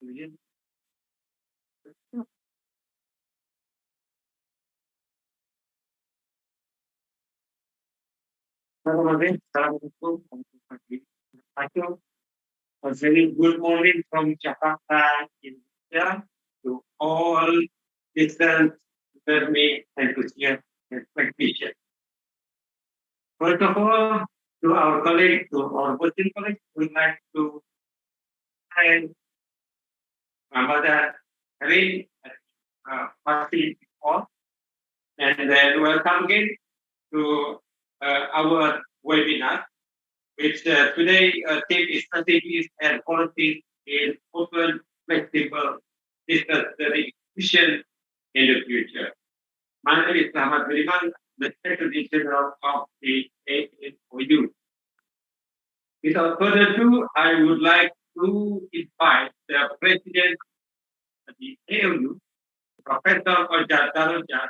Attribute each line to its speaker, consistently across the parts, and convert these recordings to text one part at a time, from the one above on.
Speaker 1: A very good morning from Jakarta, Indonesia, to all distance learning enthusiasts and practitioners. First of all, to our colleagues, to our Muslim colleagues, we'd like to thank Ramadan Kareem Fauzy all, and then welcome again to our webinar, which today theme is strategies and policies in open, flexible distance learning institution in the future. My name is Rahman, the Secretary General of the AAOU. Without further ado, I would like to invite the President of the AAOU, Professor Ojat Darujat,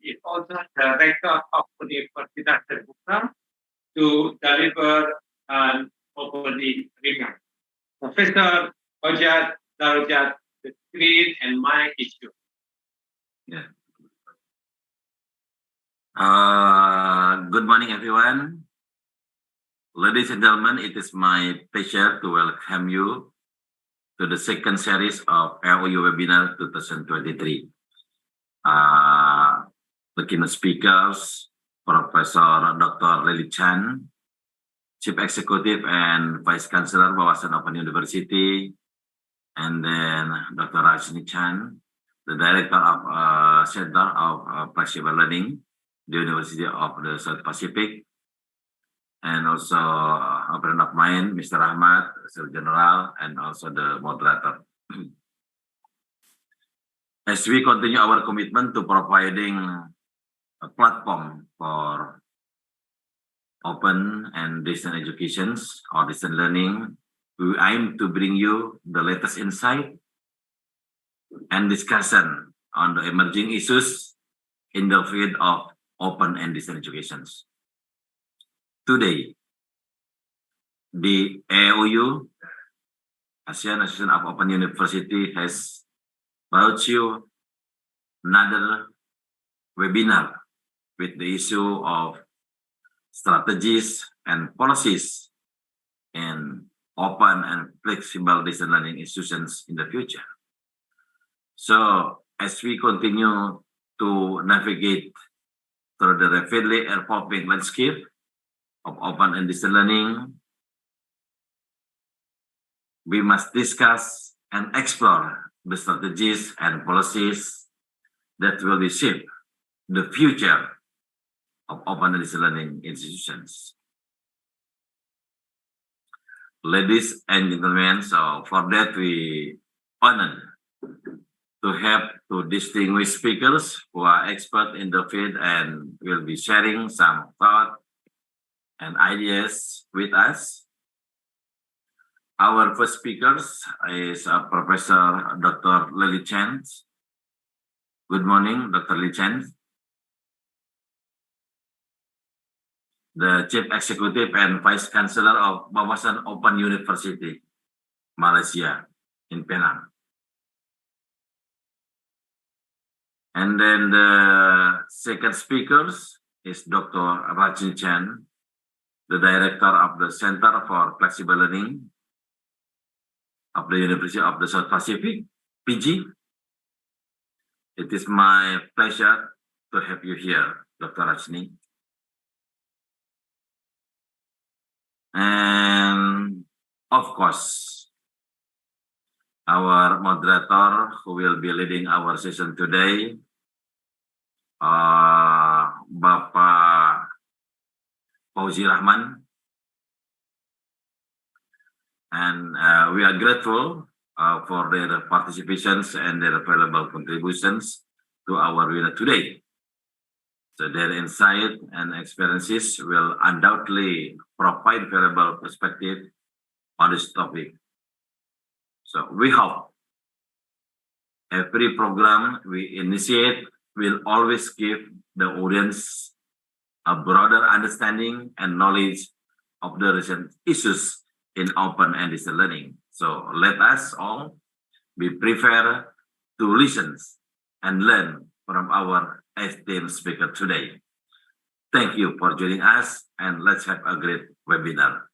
Speaker 1: is also the Rector of Universitas Terbuka, to deliver an opening remark. Professor Ojat Darujat, the screen and mic is yours.
Speaker 2: Yeah. Good morning, everyone. Ladies and gentlemen, it is my pleasure to welcome you to the second series of AAOU webinar 2023. The keynote speakers, Professor Dr. Rajni Chand, Chief Executive and Vice Chancellor Wawasan Open University, and then Dr. Rajni Chand, the Director of Center of Flexible Learning, the University of the South Pacific, and also a friend of mine, Mr. Rahman, Secretary General, and also the moderator. As we continue our commitment to providing a platform for open and distance educations or distance learning, we aim to bring you the latest insight and discussion on the emerging issues in the field of open and distance educations. Today, the AAOU, ASEAN Association of Open University, has brought you another webinar with the issue of strategies and policies in open and flexible distance learning institutions in the future. So, as we continue to navigate through the rapidly evolving landscape of open and distance learning, we must discuss and explore the strategies and policies that will reshape the future of open and distance learning institutions. Ladies and gentlemen, so for that we honored to have two distinguished speakers who are experts in the field and will be sharing some thoughts and ideas with us. Our first speaker is Professor Dr. Rajni Chand. Good morning, Dr. Rajni Chand, the Chief Executive and Vice Chancellor of Wawasan Open University, Malaysia, in Penang. And then the second speaker is Dr. Rajni Chand, the Director of the Center for Flexible Learning of the University of the South Pacific, PG. It is my pleasure to have you here, Dr. Rajni. And of course, our moderator who will be leading our session today, Bapak Fauzy Rahman. And we are grateful for their participations and their valuable contributions to our webinar today. So their insight and experiences will undoubtedly provide valuable perspective on this topic. So we hope every program we initiate will always give the audience a broader understanding and knowledge of the recent issues in open and distance learning. So let us all be prepared to listen and learn from our esteemed speaker today. Thank you for joining us, and let's have a great webinar.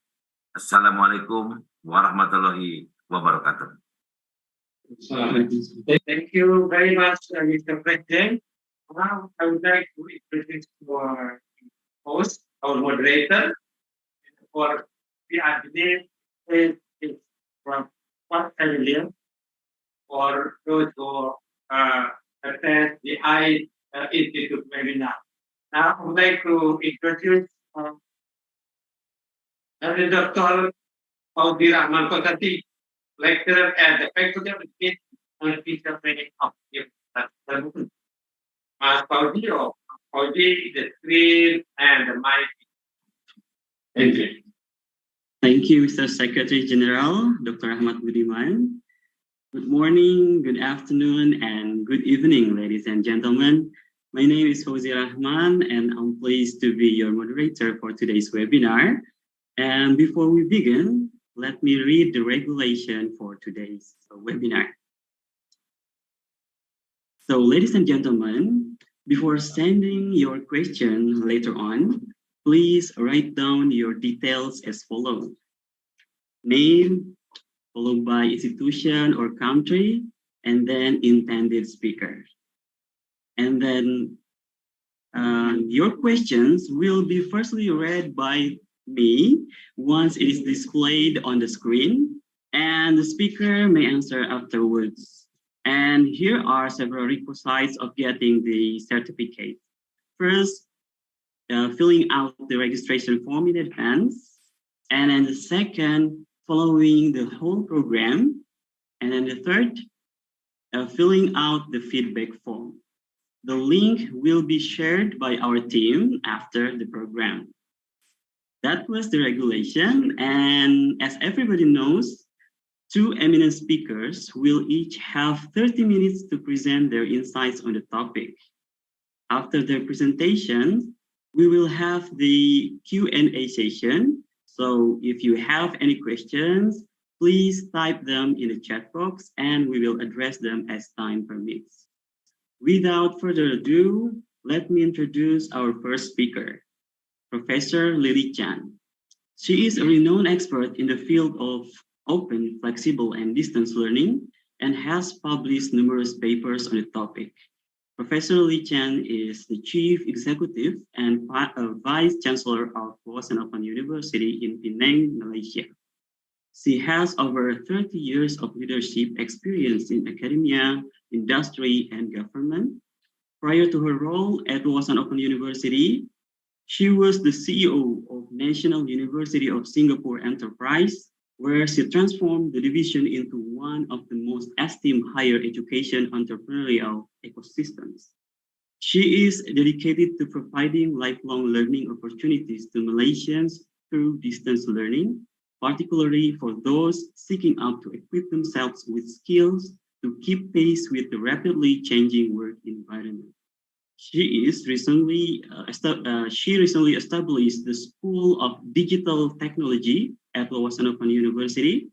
Speaker 2: Assalamualaikum warahmatullahi wabarakatuh.
Speaker 1: Thank you very much, Mr. President. Now, I would like to introduce our host, our moderator, for the admin is from Prof. for those who attend the I Institute webinar. Now, I would like to introduce Dr. Fauzy Rahman Kosasih, lecturer at the Faculty of Education and Teacher Training of Universitas Terbuka. Fauzy, the screen and the mic. Thank you.
Speaker 3: Thank you, Mr. Secretary General, Dr. Ahmad Budiman. Good morning, good afternoon, and good evening, ladies and gentlemen. My name is Fauzy Rahman, and I'm pleased to be your moderator for today's webinar. And before we begin, let me read the regulation for today's webinar. So, ladies and gentlemen, before sending your question later on, please write down your details as follows. Name, followed by institution or country, and then intended speaker. And then your questions will be firstly read by me once it is displayed on the screen, and the speaker may answer afterwards. And here are several requisites of getting the certificate. First, filling out the registration form in advance. And then the second, following the whole program. And then the third, filling out the feedback form. The link will be shared by our team after the program. That was the regulation. And as everybody knows, two eminent speakers will each have 30 minutes to present their insights on the topic. After their presentation, we will have the Q&A session. So if you have any questions, please type them in the chat box and we will address them as time permits. Without further ado, let me introduce our first speaker, Professor Rajni Chand. She is a renowned expert in the field of open, flexible, and distance learning and has published numerous papers on the topic. Professor Rajni Chand is the Chief Executive and Vice Chancellor of Wawasan Open University in Penang, Malaysia. She has over 30 years of leadership experience in academia, industry, and government. Prior to her role at Wawasan Open University, she was the CEO of National University of Singapore Enterprise, where she transformed the division into one of the most esteemed higher education entrepreneurial ecosystems. She is dedicated to providing lifelong learning opportunities to Malaysians through distance learning, particularly for those seeking out to equip themselves with skills to keep pace with the rapidly changing work environment. She recently established the School of Digital Technology at Wawasan Open University,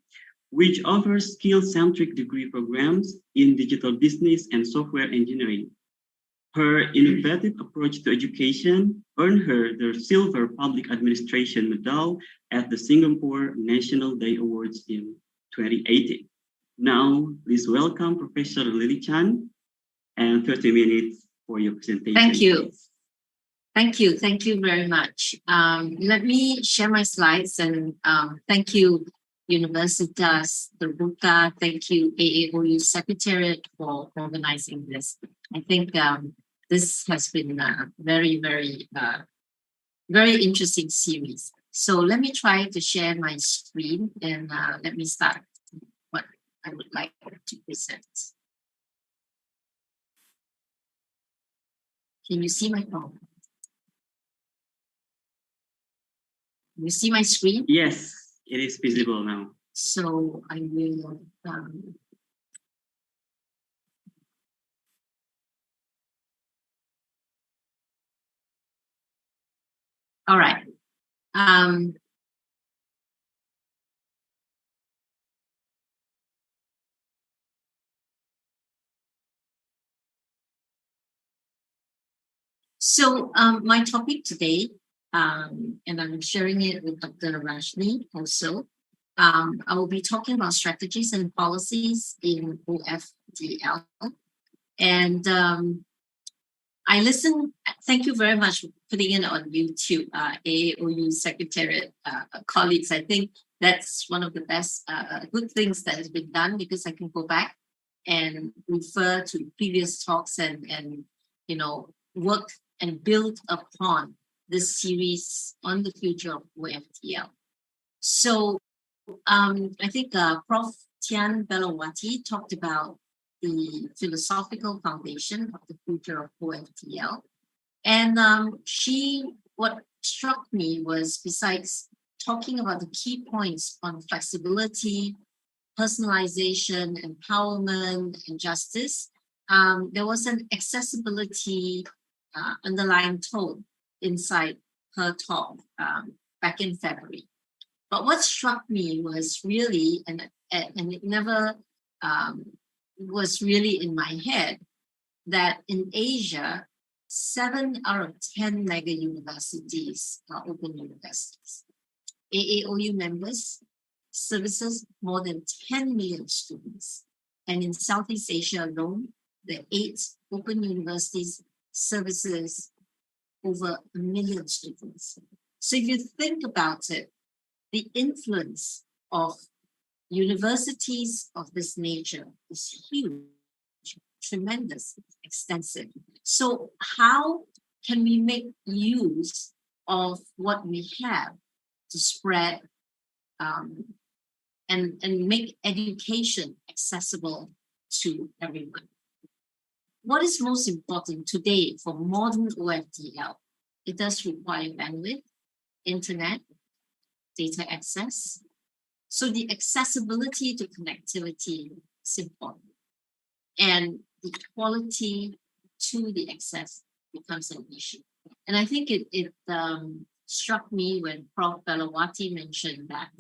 Speaker 3: which offers skill-centric degree programs in digital business and software engineering. Her innovative approach to education earned her the Silver Public Administration Medal at the Singapore National Day Awards in 2018. Now, please welcome Professor Rajni Chand and 30 minutes for your presentation.
Speaker 4: Thank you.
Speaker 3: Please.
Speaker 4: Thank you very much. Let me share my slides and thank you, Universitas Terbuka. Thank you, AAOU Secretariat for organizing this. I think this has been a very interesting series. So let me try to share my screen and let me start what I would like to present. Can you see my phone? Can you see my screen?
Speaker 3: Yes, it is visible now.
Speaker 4: So I will. All right. So my topic today, and I'm sharing it with Dr. Rajni also, I will be talking about strategies and policies in OFDL. And I listen, thank you very much for putting it on YouTube, AAOU Secretariat colleagues. I think that's one of the best good things that has been done, because I can go back and refer to previous talks and you know, work and build upon this series on the future of OFDL. So I think Prof. Tian Belawati talked about the philosophical foundation of the future of OFDL. And what struck me was, besides talking about the key points on flexibility, personalization, empowerment, and justice, there was an accessibility underlying tone inside her talk back in February. But what struck me was really, and it never was really in my head, that in Asia, 7 out of 10 mega universities are open universities. AAOU members services more than 10 million students. And in Southeast Asia alone, the 8 open universities services over 1 million students. So if you think about it, the influence of universities of this nature is huge, tremendous, extensive. So how can we make use of what we have to spread and make education accessible to everyone? What is most important today for modern OFDL? It does require bandwidth, internet, data access. So the accessibility to connectivity is important. And the quality to the access becomes an issue. And I think it struck me when Prof. Belawati mentioned that,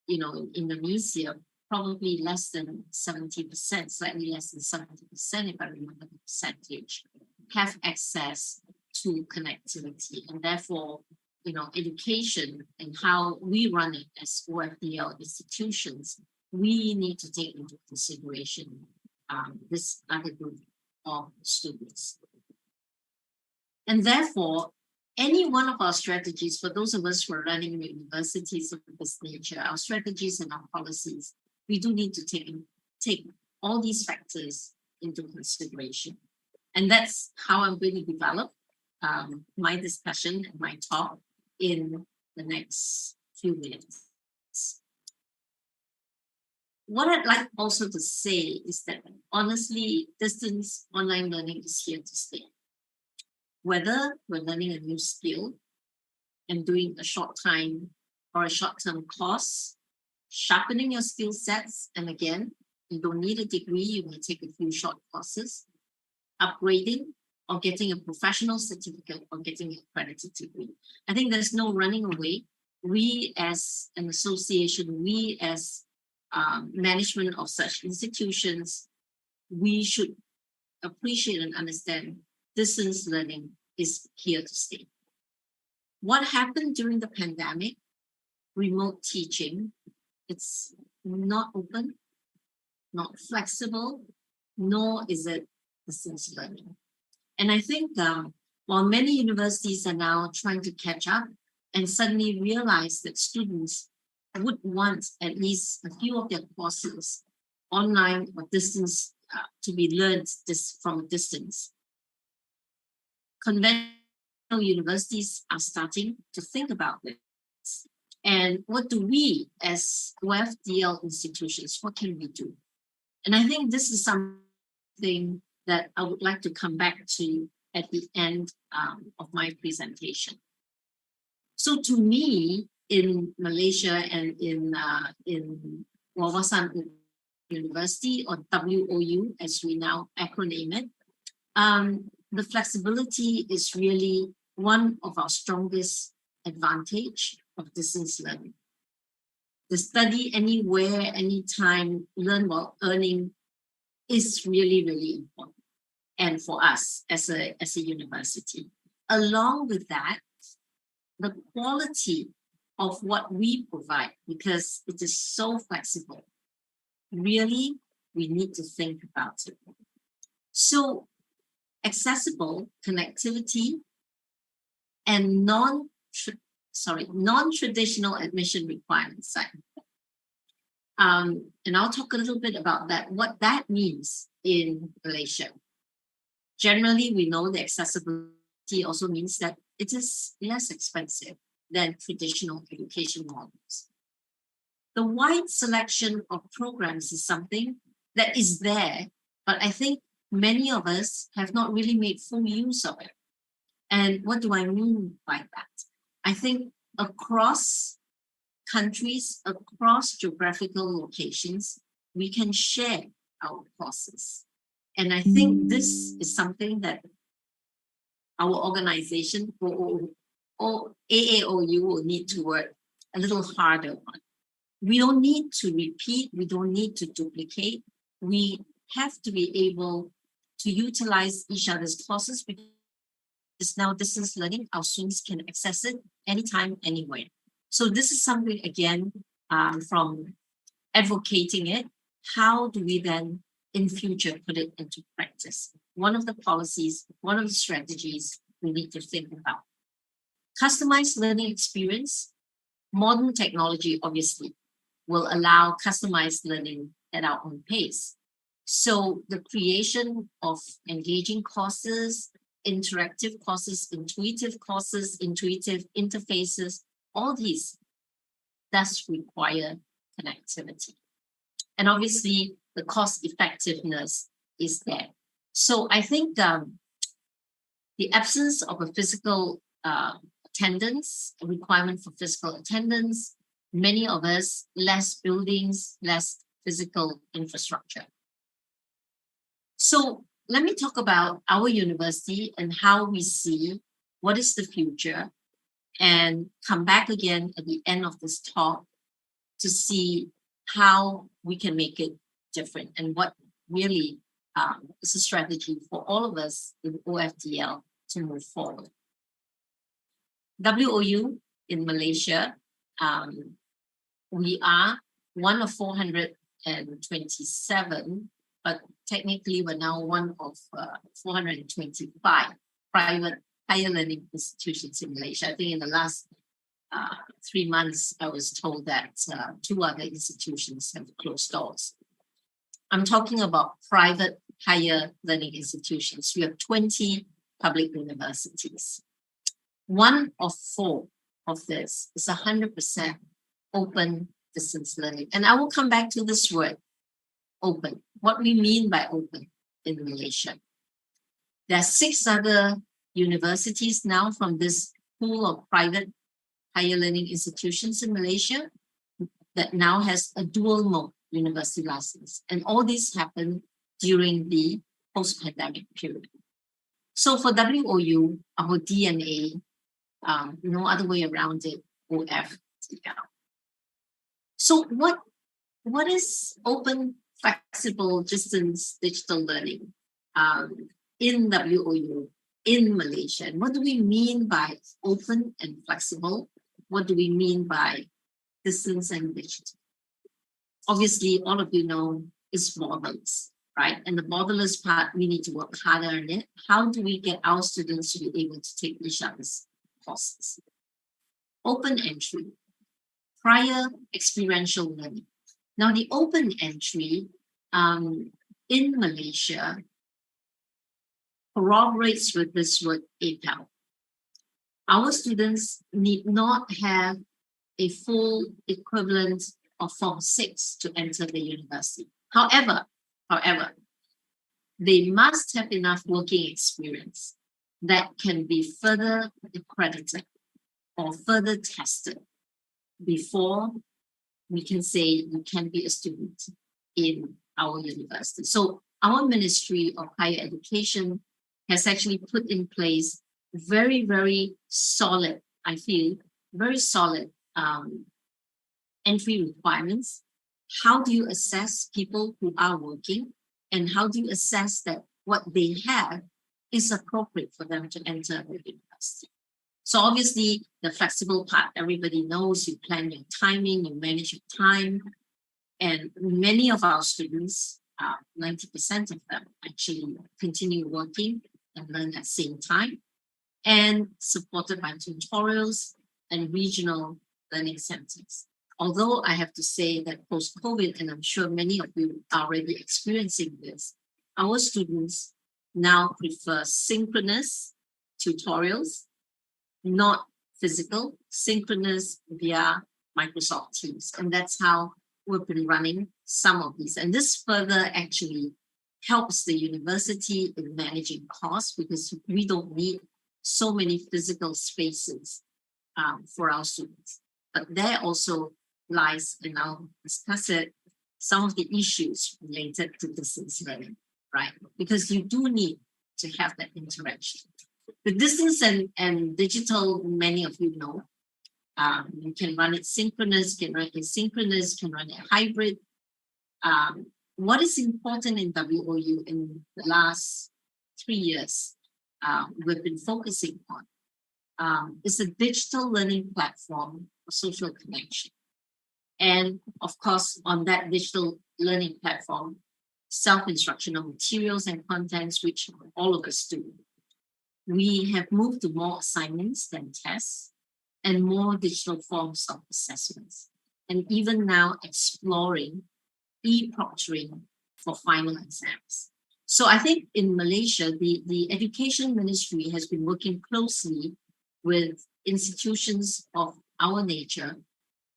Speaker 4: you know, in Indonesia, probably less than 70%, slightly less than 70%, if I remember the percentage, have access to connectivity. And therefore, you know, education and how we run it as OFDL institutions, we need to take into consideration this other group of students. And therefore, any one of our strategies, for those of us who are running universities of this nature, our strategies and our policies, we do need to take all these factors into consideration. And that's how I'm going to develop my discussion and my talk in the next few minutes. What I'd like also to say is that, honestly, distance online learning is here to stay. Whether we're learning a new skill and doing a short time or a short-term course, sharpening your skill sets, and again, you don't need a degree, you may take a few short courses, upgrading, or getting a professional certificate, or getting an accredited degree. I think there's no running away. We as an association, we as management of such institutions, we should appreciate and understand distance learning is here to stay. What happened during the pandemic, remote teaching, it's not open, not flexible, nor is it distance learning. And I think while many universities are now trying to catch up and suddenly realize that students would want at least a few of their courses online or distance to be learned from a distance, conventional universities are starting to think about this. And what do we as OFDL institutions, what can we do? And I think this is something that I would like to come back to at the end of my presentation. So to me, in Malaysia and in Wawasan University, or WOU as we now acroname it, the flexibility is really one of our strongest advantage of distance learning. The study anywhere, anytime, learn while earning is really, really important. And for us as a university. along with that, the quality of what we provide, because it is so flexible, really, we need to think about it. So accessible connectivity and non-traditional admission requirements. And I'll talk a little bit about that, what that means in Malaysia. Generally, we know the accessibility also means that it is less expensive than traditional education models. The wide selection of programs is something that is there, but I think many of us have not really made full use of it. And what do I mean by that? I think across countries, across geographical locations, we can share our courses. And I think this is something that our organization or AAOU will need to work a little harder on. We don't need to repeat, we don't need to duplicate. We have to be able to utilize each other's courses because it's now distance learning. Our students can access it anytime, anywhere. So this is something, again, from advocating it, how do we then in future put it into practice? One of the policies, one of the strategies we need to think about. Customized learning experience, modern technology obviously will allow customized learning at our own pace. So the creation of engaging courses, interactive courses, intuitive interfaces, all these does require connectivity. And obviously the cost effectiveness is there. So I think the absence of a physical attendance, a requirement for physical attendance, many of us, less buildings, less physical infrastructure. So let me talk about our university and how we see what is the future, and come back again at the end of this talk to see how we can make it different and what really is a strategy for all of us in OFDL to move forward. WOU in Malaysia, we are one of 427, but technically we're now one of 425 private higher learning institutions in Malaysia. I think in the last 3 months, I was told that 2 other institutions have closed doors. I'm talking about private higher learning institutions. We have 20 public universities. 1 of 4 of this is 100% open distance learning. And I will come back to this word, open. What we mean by open in Malaysia. There are 6 other universities now from this pool of private higher learning institutions in Malaysia that now has a dual mode university license. And all this happened during the post-pandemic period. So for WOU, our DNA, no other way around it, OFDL. So what is open, flexible, distance digital learning in WOU in Malaysia? And what do we mean by open and flexible? What do we mean by distance and digital? Obviously, all of you know is borderless, right? And the borderless part, we need to work harder on it. How do we get our students to be able to take each other's courses? Open entry, prior experiential learning. Now, the open entry in Malaysia corroborates with this word APAL. Our students need not have a full equivalent of Form 6 to enter the university. However, they must have enough working experience that can be further accredited or further tested before we can say you can be a student in our university. So our Ministry of Higher Education has actually put in place very, very solid, I feel, very solid entry requirements. How do you assess people who are working, and how do you assess that what they have is appropriate for them to enter the university? last year. So obviously, the flexible part, everybody knows you plan your timing, you manage your time. And many of our students, 90% of them actually continue working and learn at the same time, and supported by tutorials and regional learning centers. Although I have to say that post-COVID, and I'm sure many of you are already experiencing this, our students now prefer synchronous tutorials, not physical, synchronous via Microsoft Teams. And that's how we've been running some of these. And this further actually helps the university in managing costs, because we don't need so many physical spaces for our students. But there also lies, and I'll discuss it, some of the issues related to distance learning, right? Because you do need to have that interaction. The distance and digital, many of you know, you can run it synchronous, can run it asynchronous, can run it hybrid. What is important in WOU in the last 3 years, we've been focusing on, is a digital learning platform for social connection. And of course, on that digital learning platform, self-instructional materials and contents, which all of us do. We have moved to more assignments than tests, and more digital forms of assessments, and even now exploring e-proctoring for final exams. So I think in Malaysia, the Education Ministry has been working closely with institutions of our nature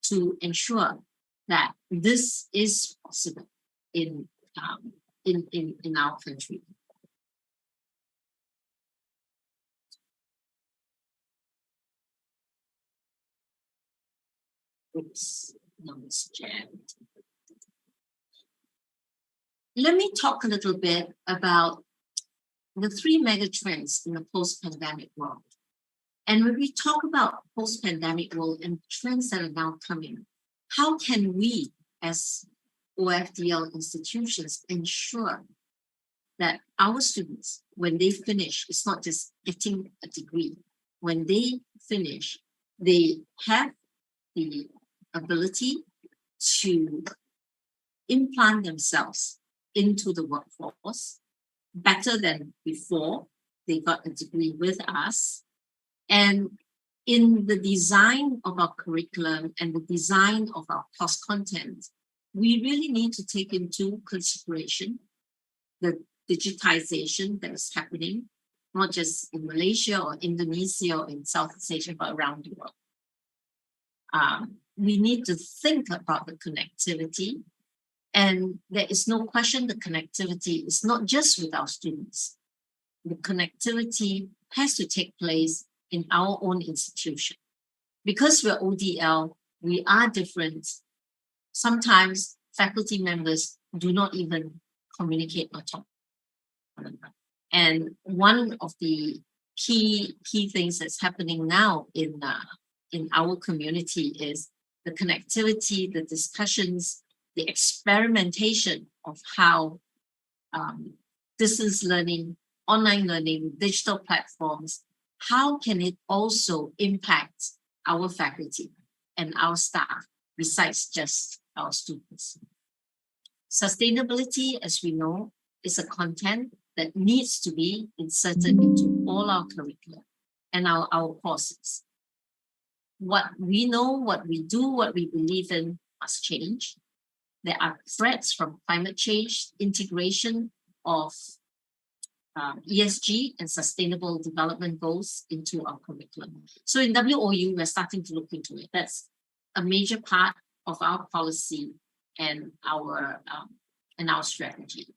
Speaker 4: to ensure that this is possible in our country. Oops, numbers jammed. Let me talk a little bit about the 3 mega trends in the post-pandemic world. And when we talk about post-pandemic world and trends that are now coming, how can we as OFDL institutions ensure that our students, when they finish, it's not just getting a degree. When they finish, they have the ability to implant themselves into the workforce better than before they got a degree with us. And in the design of our curriculum and the design of our course content, we really need to take into consideration the digitization that is happening, not just in Malaysia or Indonesia or in Southeast Asia, but around the world. We need to think about the connectivity, and there is no question the connectivity is not just with our students. The connectivity has to take place in our own institution. Because we're ODL, we are different. Sometimes faculty members do not even communicate or talk. And one of the key things that's happening now in our community is the connectivity, the discussions, the experimentation of how distance learning, online learning, digital platforms, how can it also impact our faculty and our staff besides just our students? Sustainability, as we know, is a content that needs to be inserted into all our curriculum and our courses. What we know, what we do, what we believe in must change. There are threats from climate change, integration of ESG and sustainable development goals into our curriculum. So in WOU, we're starting to look into it. That's a major part of our policy and our strategy.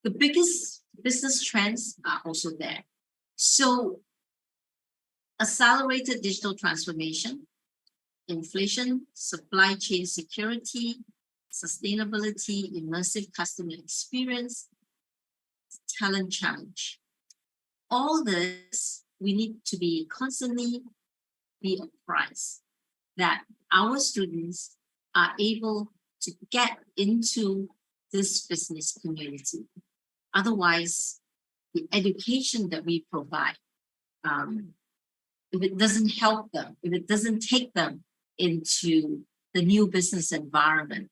Speaker 4: The biggest business trends are also there. So accelerated digital transformation, inflation, supply chain security, sustainability, immersive customer experience, talent challenge. All this, we need to be constantly be apprised that our students are able to get into this business community. Otherwise, the education that we provide, if it doesn't help them, if it doesn't take them into the new business environment,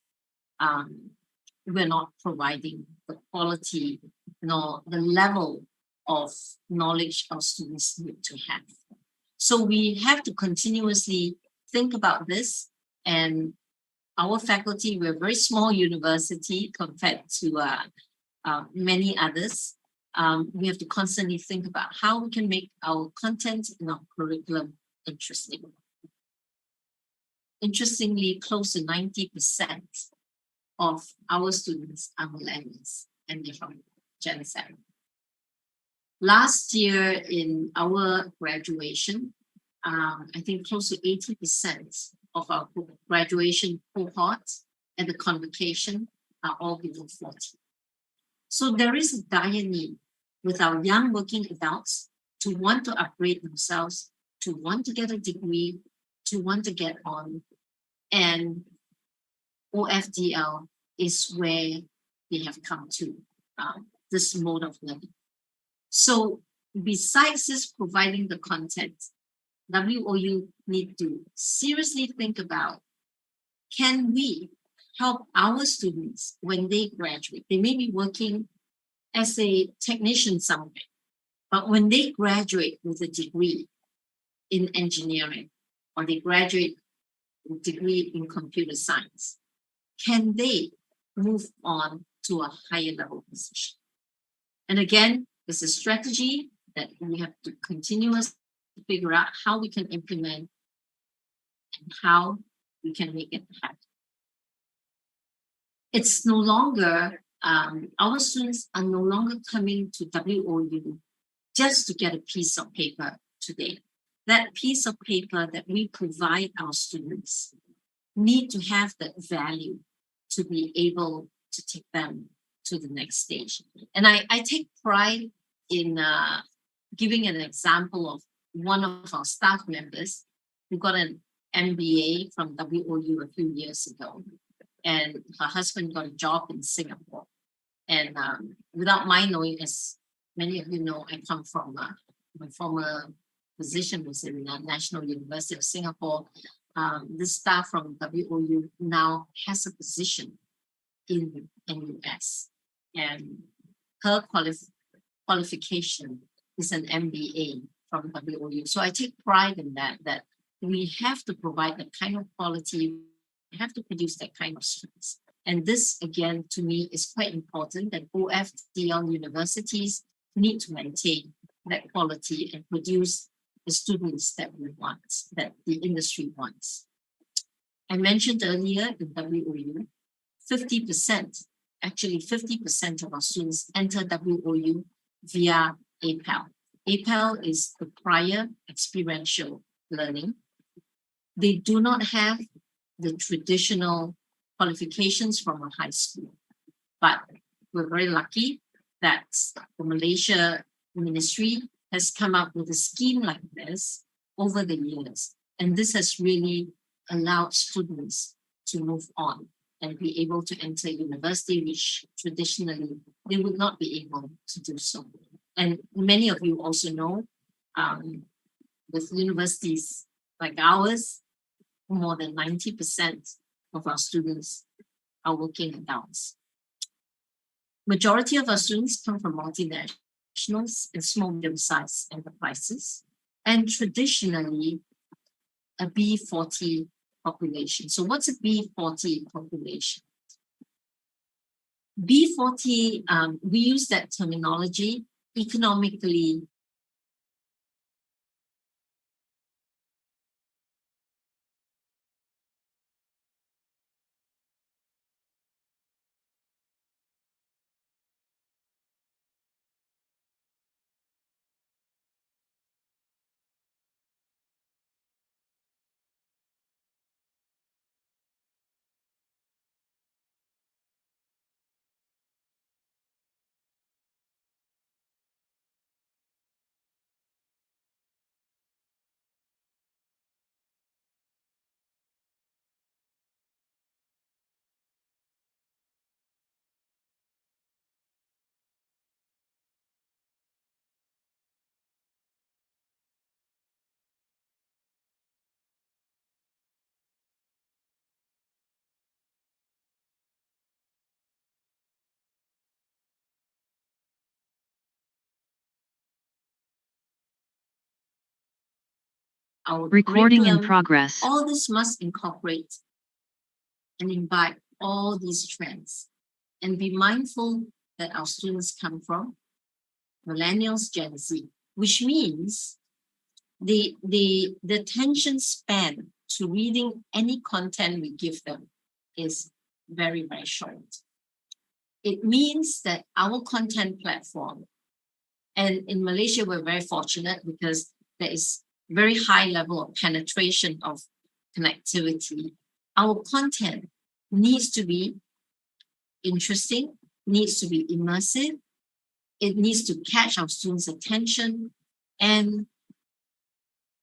Speaker 4: we're not providing the quality nor the level of knowledge our students need to have. So we have to continuously think about this, and our faculty, we're a very small university compared to many others. We have to constantly think about how we can make our content and our curriculum interesting. Interestingly, close to 90% of our students are millennials, and they're from Gen Z. Last year in our graduation, I think close to 80% of our graduation cohort and the convocation are all below 40. So there is a dire need with our young working adults to want to upgrade themselves, to want to get a degree, to want to get on. And OFDL is where we have come to this mode of learning. So besides this providing the content, WOU need to seriously think about, can we help our students when they graduate? They may be working as a technician somewhere, but when they graduate with a degree in engineering, or they graduate with a degree in computer science, can they move on to a higher level position? And again, it's a strategy that we have to continuously figure out how we can implement and how we can make it happen. It's no longer, our students are no longer coming to WOU just to get a piece of paper today. That piece of paper that we provide our students need to have that value to be able to take them to the next stage. And I take pride in giving an example of one of our staff members who got an MBA from WOU a few years ago. And her husband got a job in Singapore. And without my knowing, as many of you know, I come from my former position was in National University of Singapore. This staff from WOU now has a position in NUS. And her qualification is an MBA from WOU. So I take pride in that we have to provide that kind of quality, we have to produce that kind of students. And this, again, to me, is quite important, that OFDL universities need to maintain that quality and produce the students that we want, that the industry wants. I mentioned earlier in WOU, 50%, actually 50% of our students enter WOU via APEL. APEL is the prior experiential learning. They do not have the traditional qualifications from a high school, but we're very lucky that the Malaysia Ministry has come up with a scheme like this over the years. And this has really allowed students to move on and be able to enter university, which traditionally they would not be able to do so. And many of you also know, with universities like ours, more than 90% of our students are working adults. Majority of our students come from multinationals and small medium-sized enterprises, and traditionally a B40 population. So what's a B40 population? B40, we use that terminology economically our
Speaker 5: Recording in
Speaker 4: curriculum,
Speaker 5: progress.
Speaker 4: all this must incorporate and imbibe all these trends and be mindful that our students come from millennials, Gen Z, which means the attention span to reading any content we give them is very, very short. It means that our content platform, and in Malaysia, we're very fortunate because there is very high level of penetration of connectivity. Our content needs to be interesting, needs to be immersive, it needs to catch our students' attention, and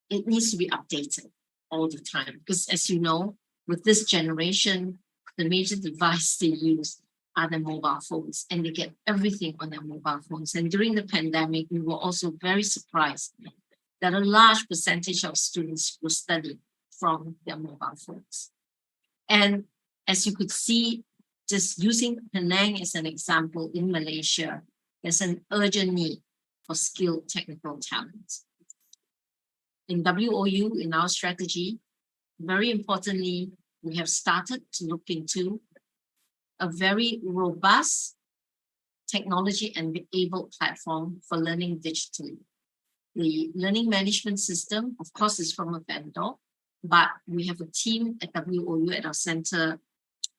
Speaker 4: it needs to be updated all the time. Because as you know, with this generation, the major device they use are the mobile phones, and they get everything on their mobile phones. And during the pandemic, we were also very surprised that a large percentage of students will study from their mobile phones. And as you could see, just using Penang as an example in Malaysia, there's an urgent need for skilled technical talent. In WOU, in our strategy, very importantly, we have started to look into a very robust technology and enabled platform for learning digitally. The learning management system, of course, is from a vendor, but we have a team at WOU at our Center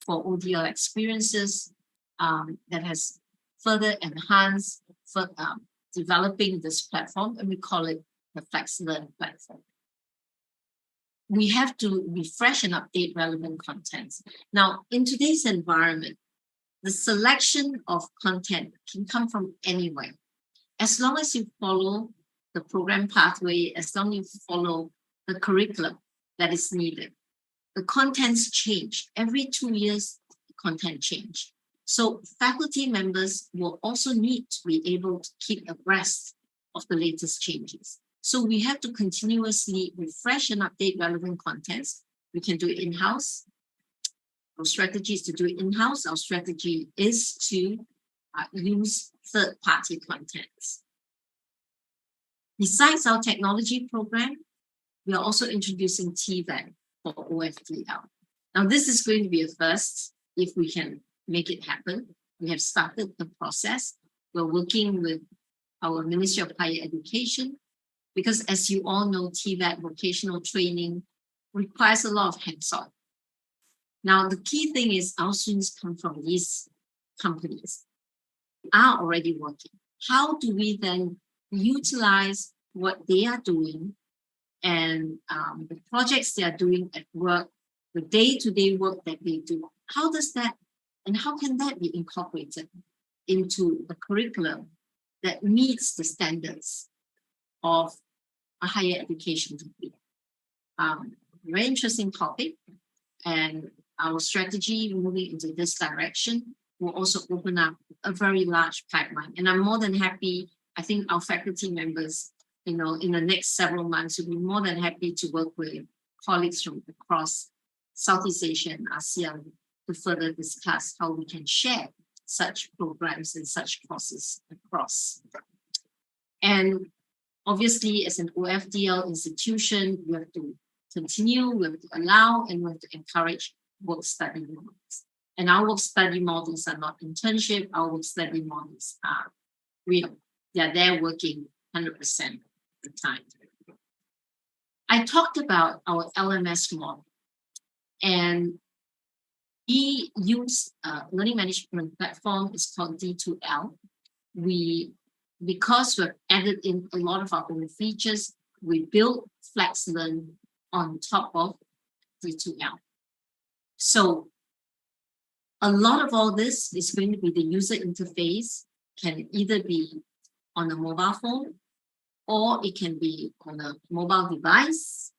Speaker 4: for ODL Experiences that has further enhanced developing this platform, and we call it the FlexLearn platform. We have to refresh and update relevant content. Now, in today's environment, the selection of content can come from anywhere. As long as you follow the program pathway, as long as you follow the curriculum that is needed. The contents change. Every 2 years, the content change. So faculty members will also need to be able to keep abreast of the latest changes. So we have to continuously refresh and update relevant contents. We can do it in-house. Our strategy is to do it in-house. Our strategy is to use third-party contents. Besides our technology program, we are also introducing TVET for OFDL. Now, this is going to be a first if we can make it happen. We have started the process. We're working with our Ministry of Higher Education because, as you all know, TVET vocational training requires a lot of hands-on. Now, the key thing is our students come from these companies, are already working. How do we then utilize what they are doing and the projects they are doing at work, the day-to-day work that they do? How does that and how can that be incorporated into a curriculum that meets the standards of a higher education degree? Very interesting topic, and our strategy moving into this direction will also open up a very large pipeline. And I'm more than happy. I think our faculty members, in the next several months, will be more than happy to work with colleagues from across Southeast Asia and ASEAN to further discuss how we can share such programs and such courses across. And obviously, as an OFDL institution, we have to continue, we have to allow, and we have to encourage work-study models. And our work-study models are not internship, our work-study models are real. They are there working 100% of the time. I talked about our LMS model, and we use a learning management platform. It's called D2L. Because we've added in a lot of our own features, we built FlexLearn on top of D2L. So a lot of all this is going to be the user interface, can either be on a mobile phone, or it can be on a mobile device,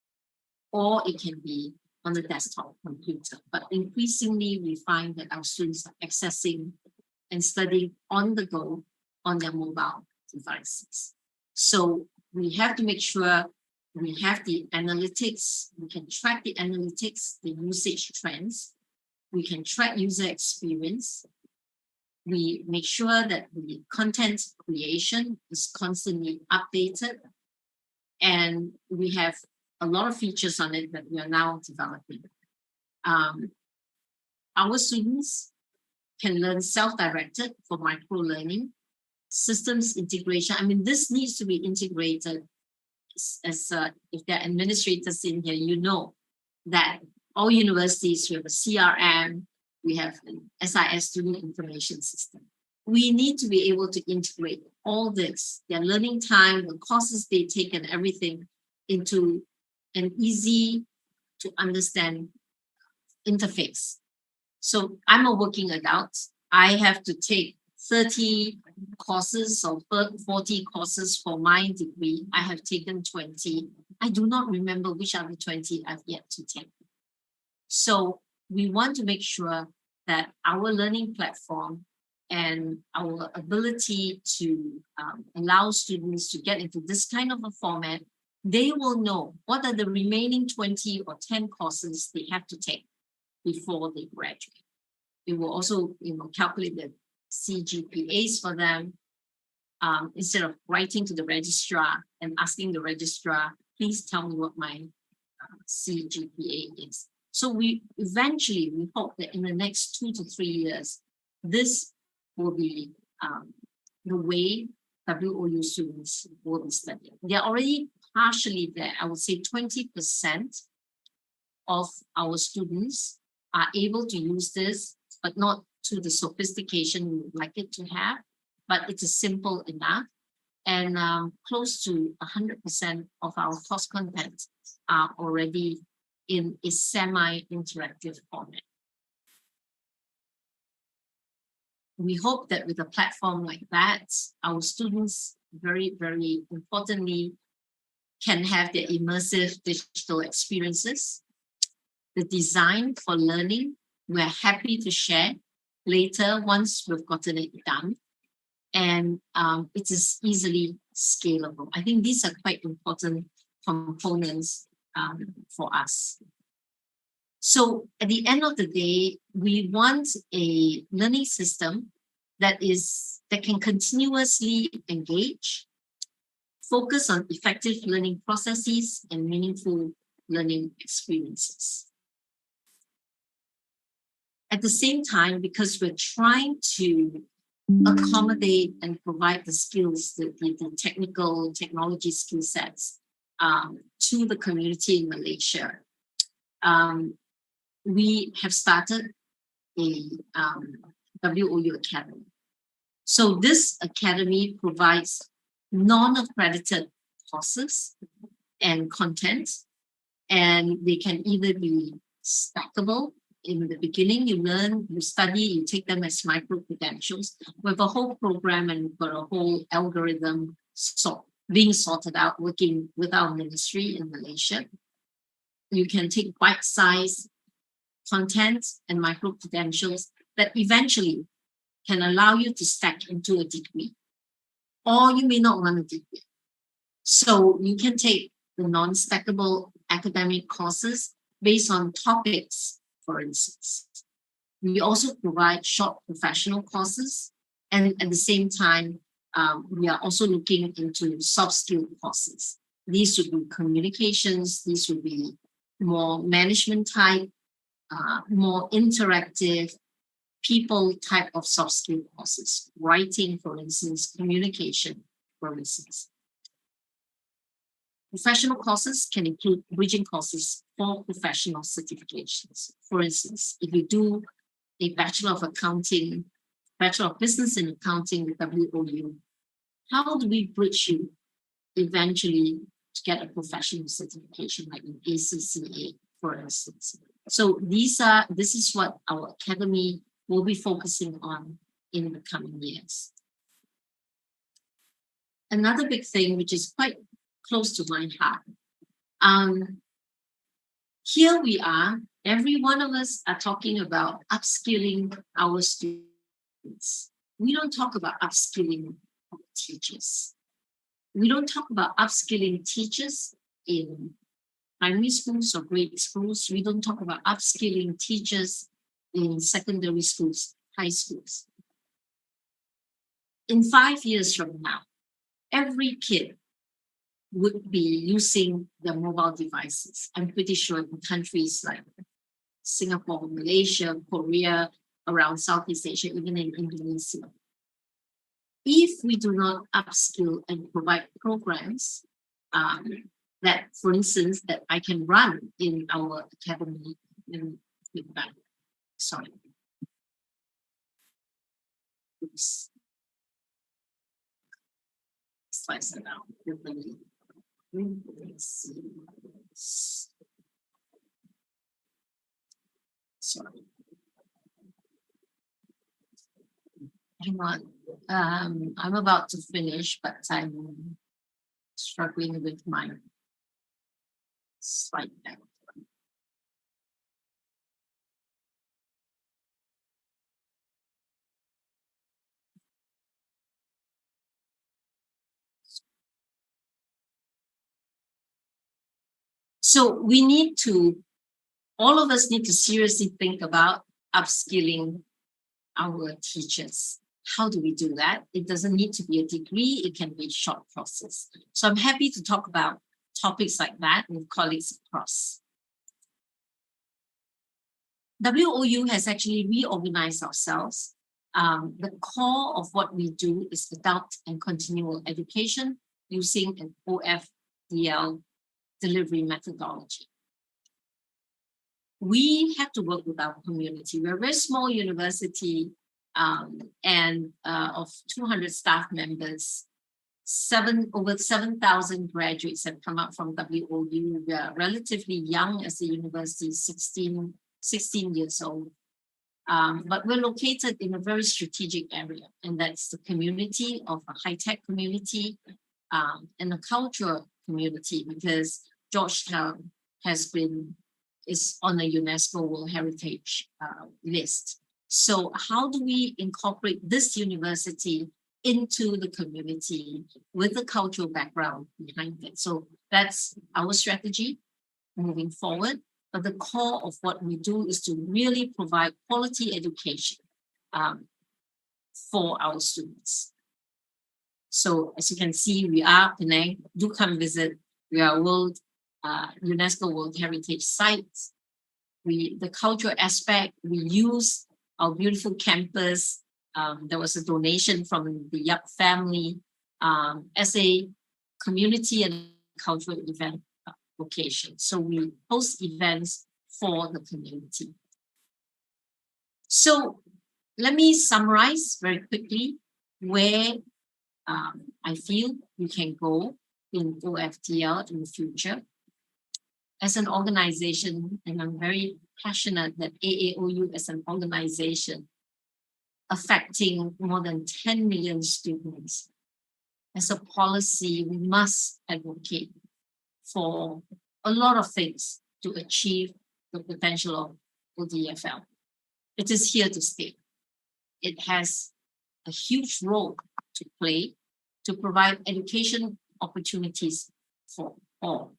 Speaker 4: or it can be on a desktop computer. But increasingly, we find that our students are accessing and studying on the go on their mobile devices. So we have to make sure we have the analytics, we can track the analytics, the usage trends, we can track user experience, we make sure that the content creation is constantly updated, and we have a lot of features on it that we are now developing. Our students can learn self-directed for micro-learning, systems integration. I mean, this needs to be integrated as if there are administrators in here, you know that all universities, we have a CRM, we have an SIS, student information system. We need to be able to integrate all this, their learning time, the courses they take and everything into an easy to understand interface. So I'm a working adult. I have to take 30 courses or 40 courses for my degree. I have taken 20. I do not remember which are the 20 I've yet to take. So we want to make sure that our learning platform and our ability to allow students to get into this kind of a format, they will know what are the remaining 20 or 10 courses they have to take before they graduate. We will also, calculate the CGPAs for them instead of writing to the registrar and asking the registrar, please tell me what my CGPA is. So we hope that in the next 2 to 3 years, this will be the way WOU students will be studying. They're already partially there. I would say 20% of our students are able to use this, but not to the sophistication we would like it to have, but it's simple enough. And close to 100% of our course content are already in a semi-interactive format. We hope that with a platform like that, our students, very, very importantly, can have their immersive digital experiences. The design for learning, we're happy to share later once we've gotten it done. And it is easily scalable. I think these are quite important components for us. So at the end of the day, we want a learning system that can continuously engage, focus on effective learning processes and meaningful learning experiences. At the same time, because we're trying to accommodate and provide the skills, the technical technology skill sets to the community in Malaysia, we have started a WOU Academy. So this academy provides non-accredited courses and content, and they can either be stackable. In the beginning, you learn, you study, you take them as micro-credentials. We have a whole program and we've got a whole algorithm being sorted out, working with our ministry in Malaysia. You can take bite-sized content and micro-credentials that eventually can allow you to stack into a degree. Or you may not want a degree. So you can take the non-stackable academic courses based on topics, for instance. We also provide short professional courses, and at the same time, we are also looking into soft skill courses. These would be communications, these would be more management type, more interactive, people type of soft skill courses. Writing, for instance, communication, for instance. Professional courses can include bridging courses for professional certifications. For instance, if you do a Bachelor of Accounting, Bachelor of Business in Accounting with WOU, how do we bridge you eventually to get a professional certification like an ACCA, for instance? So this is what our academy will be focusing on in the coming years. Another big thing, which is quite close to my heart. Here we are, every one of us are talking about upskilling our students. We don't talk about upskilling teachers. We don't talk about upskilling teachers in primary schools or grade schools. We don't talk about upskilling teachers in secondary schools, high schools. In 5 years from now, every kid would be using the mobile devices. I'm pretty sure in countries like Singapore, Malaysia, Korea, around Southeast Asia, even in Indonesia. If we do not upskill and provide programs that, for instance, that I can run in our academy in feedback. Sorry. Oops. Slice it out. Sorry. Hang on. I'm about to finish, but I'm struggling with my slide deck. So we need to, all of us need to seriously think about upskilling our teachers. How do we do that? It doesn't need to be a degree, it can be a short process. So I'm happy to talk about topics like that with colleagues across. WOU has actually reorganized ourselves. The core of what we do is adult and continual education using an OFDL delivery methodology. We have to work with our community. We're a very small university and of 200 staff members. Over 7,000 graduates have come out from WOU. We are relatively young as a university, 16 years old. But we're located in a very strategic area, and that's the community of a high-tech community and a cultural community, because Georgetown is on a UNESCO World Heritage list. So how do we incorporate this university into the community with the cultural background behind it? So that's our strategy moving forward. But the core of what we do is to really provide quality education for our students. So as you can see, we are Penang. Do come visit. We are UNESCO World Heritage Sites. The cultural aspect, we use our beautiful campus. There was a donation from the Yap family as a community and cultural event location. So we host events for the community. So let me summarize very quickly where I feel we can go in OFDL in the future. As an organization, and I'm very passionate that AAOU as an organization affecting more than 10 million students. As a policy, we must advocate for a lot of things to achieve the potential of ODFL. It is here to stay. It has a huge role to play to provide education opportunities for all.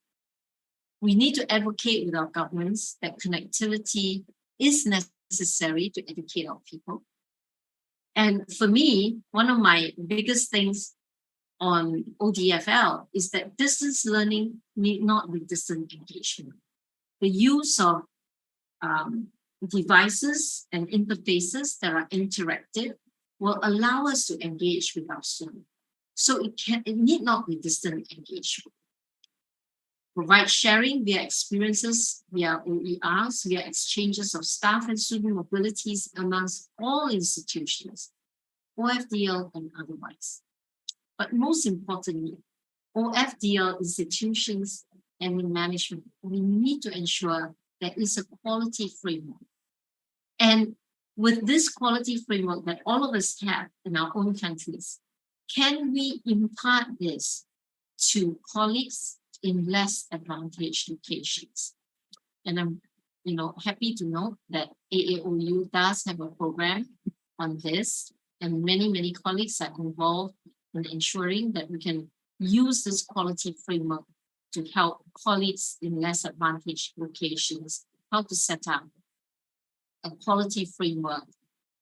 Speaker 4: We need to advocate with our governments that connectivity is necessary to educate our people. And for me, one of my biggest things on ODFL is that distance learning need not be distant engagement. The use of devices and interfaces that are interactive will allow us to engage with our students. So it need not be distant engagement. Provide sharing via experiences, via OERs, via exchanges of staff and student mobilities amongst all institutions, OFDL and otherwise. But most importantly, OFDL institutions and in management, we need to ensure there is a quality framework. And with this quality framework that all of us have in our own countries, can we impart this to colleagues in less advantaged locations? And I'm happy to note that AAOU does have a program on this, and many colleagues are involved in ensuring that we can use this quality framework to help colleagues in less advantaged locations how to set up a quality framework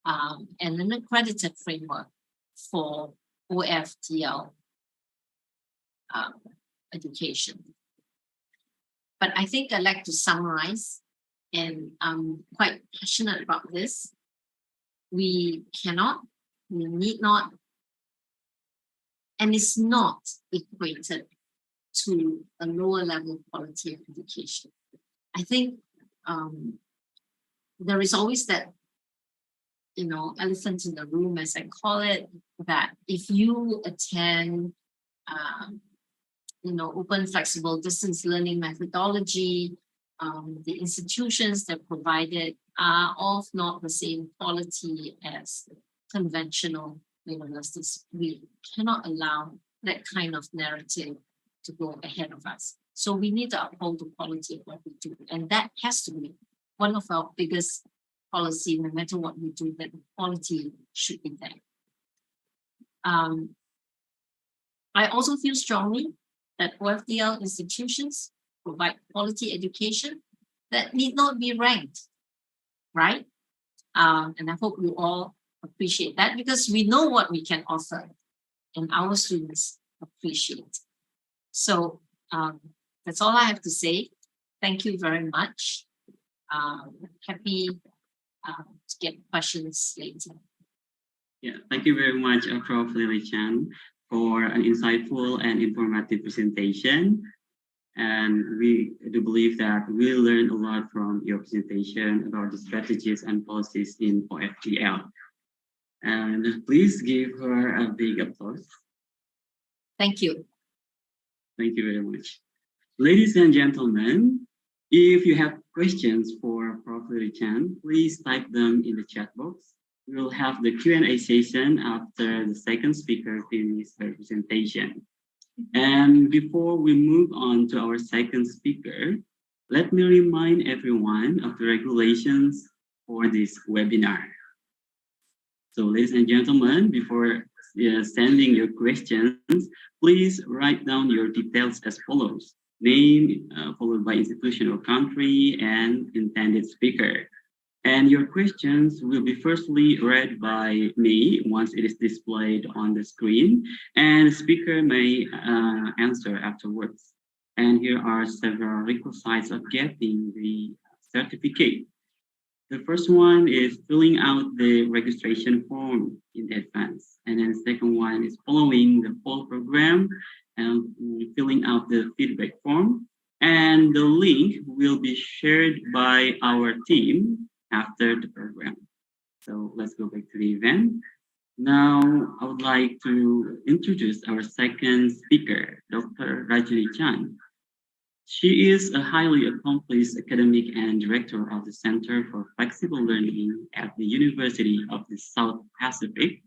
Speaker 4: and an accredited framework for OFDL education. But I think I'd like to summarize, and I'm quite passionate about this. We need not, and it's not equated to a lower level quality of education. I think there is always that, elephant in the room, as I call it, that if you attend, open, flexible, distance learning methodology, the institutions that provide it are of not the same quality as conventional universities. We cannot allow that kind of narrative to go ahead of us. So we need to uphold the quality of what we do. And that has to be one of our biggest policy, no matter what we do, that the quality should be there. I also feel strongly that OFDL institutions provide quality education that need not be ranked, right? And I hope you all appreciate that, because we know what we can offer and our students appreciate. So that's all I have to say. Thank you very much. Happy to get questions later.
Speaker 3: Yeah, thank you very much, Prof. Lily Chand, for an insightful and informative presentation. And we do believe that we learned a lot from your presentation about the strategies and policies in OFDL. And please give her a big applause.
Speaker 4: Thank you.
Speaker 3: Thank you very much. Ladies and gentlemen, if you have questions for Prof. Lily Chand, please type them in the chat box. We will have the Q&A session after the second speaker finishes her presentation. And before we move on to our second speaker, let me remind everyone of the regulations for this webinar. So ladies and gentlemen, before sending your questions, please write down your details as follows: name, followed by institution or country, and intended speaker. And your questions will be firstly read by me once it is displayed on the screen, and the speaker may answer afterwards. And here are several requisites of getting the certificate. The first one is filling out the registration form in advance. And then the second one is following the poll program and filling out the feedback form. And the link will be shared by our team after the program. So let's go back to the event. Now, I would like to introduce our second speaker, Dr. Rajni Chand. She is a highly accomplished academic and director of the Center for Flexible Learning at the University of the South Pacific.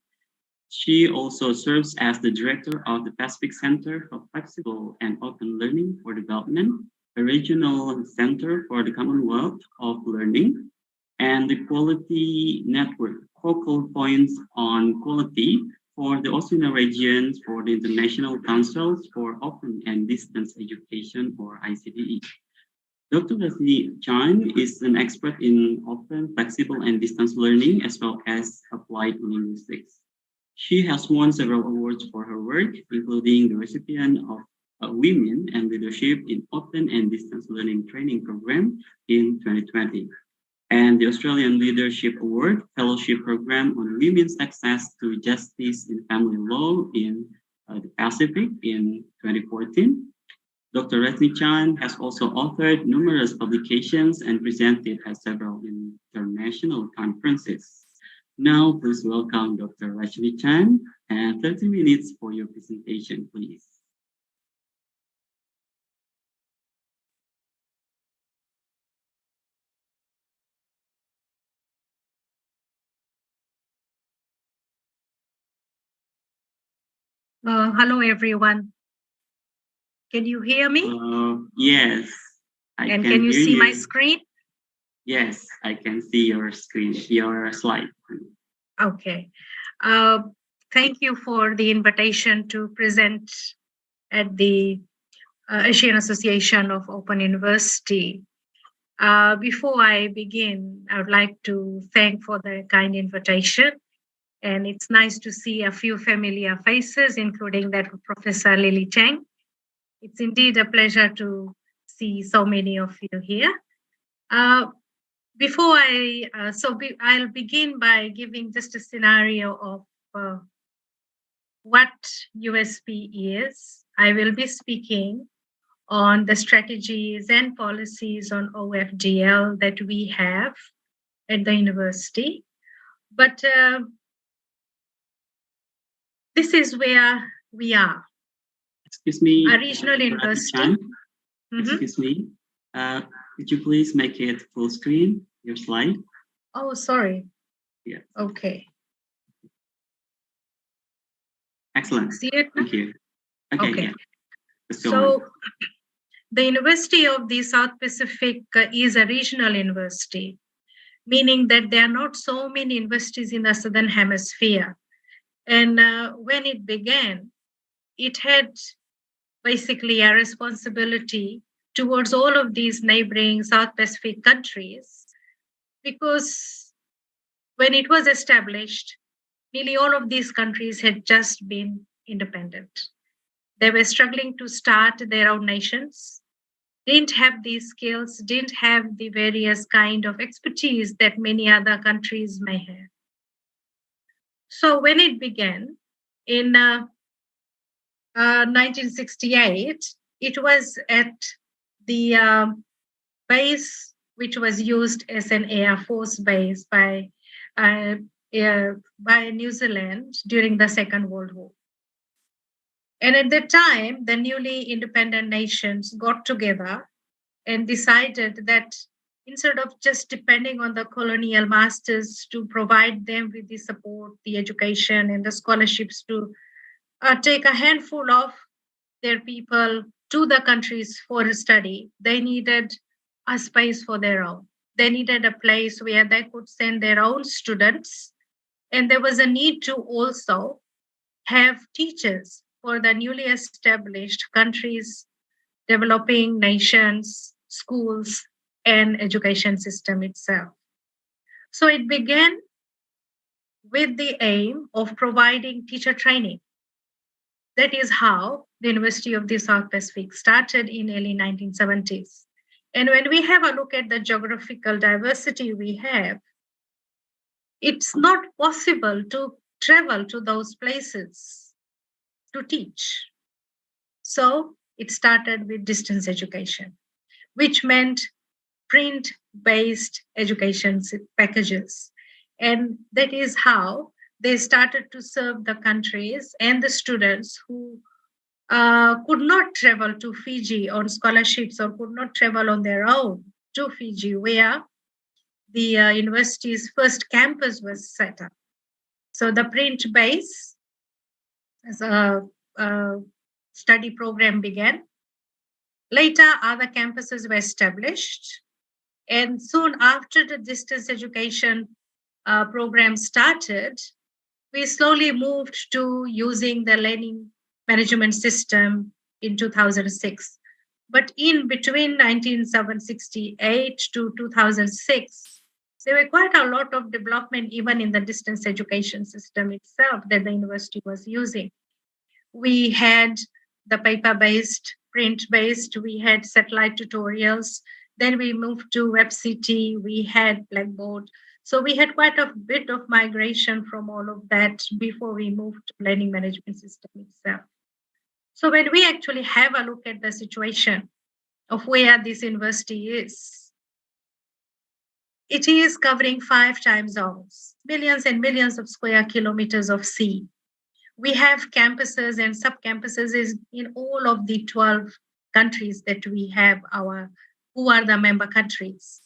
Speaker 3: She also serves as the director of the Pacific Center for Flexible and Open Learning for Development, a regional center for the Commonwealth of Learning, and the Quality Network, focal points on quality for the Oceania region for the International Councils for Open and Distance Education, or ICDE. Dr. Rajni Chand is an expert in open, flexible, and distance learning, as well as applied linguistics. She has won several awards for her work, including the recipient of Women and Leadership in Open and Distance Learning Training Program in 2020. And the Australian Leadership Award Fellowship Program on Women's Access to Justice in Family Law in the Pacific in 2014. Dr. Rajni Chand has also authored numerous publications and presented at several international conferences. Now, please welcome Dr. Rajni Chand, and 30 minutes for your presentation, please.
Speaker 5: Hello, everyone. Can you hear me?
Speaker 3: Yes.
Speaker 5: And can you see my screen?
Speaker 3: Yes, I can see your screen, your slide.
Speaker 5: Okay. Thank you for the invitation to present at the Asian Association of Open University. Before I begin, I would like to thank for the kind invitation. And it's nice to see a few familiar faces, including that of Professor Lily Chand. It's indeed a pleasure to see so many of you here. Before I'll begin by giving just a scenario of what USP is. I will be speaking on the strategies and policies on OFDL that we have at the university. But this is where we are.
Speaker 3: Excuse me.
Speaker 5: A regional university.
Speaker 3: Excuse me. Could you please make it full screen, your slide?
Speaker 5: Oh, sorry.
Speaker 3: Yeah.
Speaker 5: Okay.
Speaker 3: Excellent.
Speaker 5: See it?
Speaker 3: Thank you. Okay. Yeah. Let's go
Speaker 5: So,
Speaker 3: on.
Speaker 5: the University of the South Pacific is a regional university, meaning that there are not so many universities in the Southern Hemisphere. And when it began, it had basically a responsibility towards all of these neighboring South Pacific countries, because when it was established, nearly all of these countries had just been independent. They were struggling to start their own nations, didn't have these skills, didn't have the various kind of expertise that many other countries may have. So when it began in 1968, it was at the base which was used as an Air Force base by New Zealand during the Second World War. And at that time, the newly independent nations got together and decided that instead of just depending on the colonial masters to provide them with the support, the education, and the scholarships to take a handful of their people to the countries for study, they needed a space for their own. They needed a place where they could send their own students. And there was a need to also have teachers for the newly established countries, developing nations, schools, and education system itself. So it began with the aim of providing teacher training. That is how the University of the South Pacific started in early 1970s. And when we have a look at the geographical diversity we have, it's not possible to travel to those places to teach. So it started with distance education, which meant print-based education packages. And that is how they started to serve the countries and the students who could not travel to Fiji on scholarships or could not travel on their own to Fiji, where the university's first campus was set up. So the print base as a study program began. Later, other campuses were established. And soon after the distance education program started, we slowly moved to using the learning management system in 2006. But in between 1968 to 2006, there were quite a lot of development even in the distance education system itself that the university was using. We had the paper-based, print-based, we had satellite tutorials, then we moved to WebCT, we had Blackboard. So we had quite a bit of migration from all of that before we moved to learning management system itself. So when we actually have a look at the situation of where this university is, it is covering 5 time zones, millions and millions of square kilometers of sea. We have campuses and sub-campuses in all of the 12 countries that we have who are the member countries.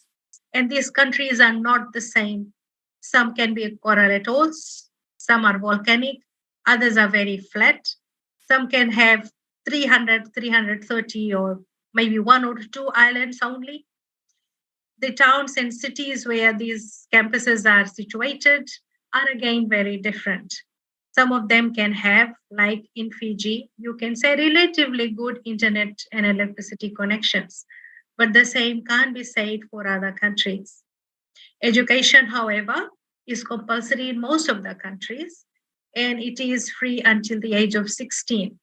Speaker 5: And these countries are not the same. Some can be coral atolls, some are volcanic, others are very flat. Some can have 300, 330, or maybe 1 or 2 islands only. The towns and cities where these campuses are situated are again very different. Some of them can have, like in Fiji, you can say relatively good internet and electricity connections, but the same can't be said for other countries. Education, however, is compulsory in most of the countries, and it is free until the age of 16.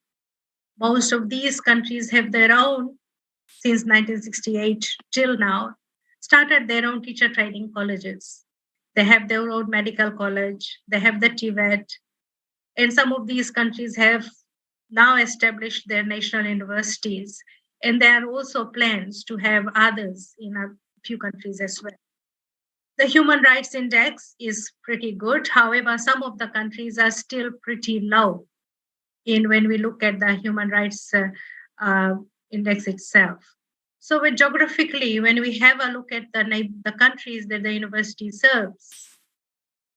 Speaker 5: Most of these countries have their own, since 1968 till now, started their own teacher training colleges. They have their own medical college, they have the TVET, and some of these countries have now established their national universities. And there are also plans to have others in a few countries as well. The Human Rights Index is pretty good. However, some of the countries are still pretty low in when we look at the Human Rights Index itself. So geographically, when we have a look at the countries that the university serves,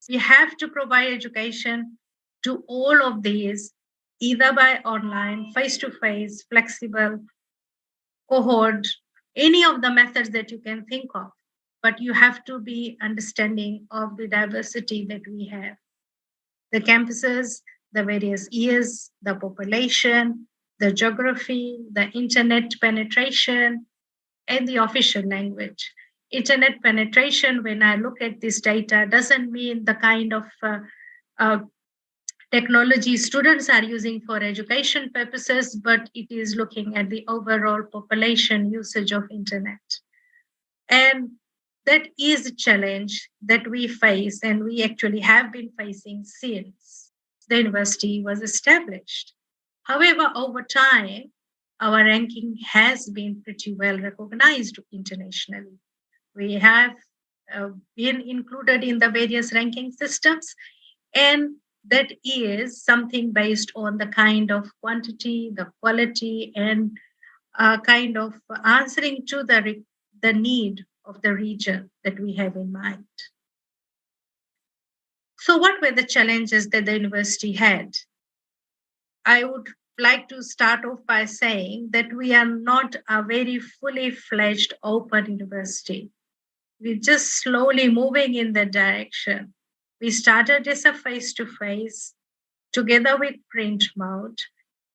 Speaker 5: we have to provide education to all of these, either by online, face-to-face, flexible, cohort, any of the methods that you can think of. But you have to be understanding of the diversity that we have. The campuses, the various years, the population, the geography, the internet penetration, and the official language. Internet penetration, when I look at this data, doesn't mean the kind of technology students are using for education purposes, but it is looking at the overall population usage of internet. And that is a challenge that we face, and we actually have been facing since the university was established. However, over time, our ranking has been pretty well recognized internationally. We have been included in the various ranking systems, and that is something based on the kind of quantity, the quality, and kind of answering to the need of the region that we have in mind. So what were the challenges that the university had? I would like to start off by saying that we are not a very fully fledged open university. We're just slowly moving in that direction. We started as a face-to-face together with print mode,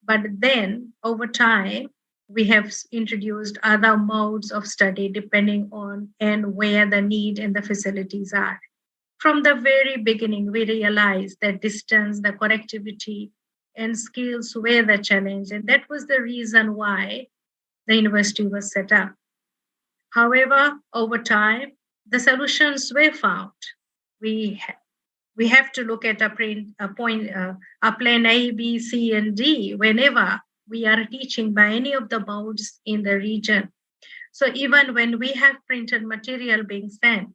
Speaker 5: but then over time, we have introduced other modes of study depending on and where the need and the facilities are. From the very beginning, we realized that distance, the connectivity, and skills were the challenge, and that was the reason why the university was set up. However, over time, the solutions were found. We have to look at a plan A, B, C, and D whenever we are teaching by any of the modes in the region. So even when we have printed material being sent,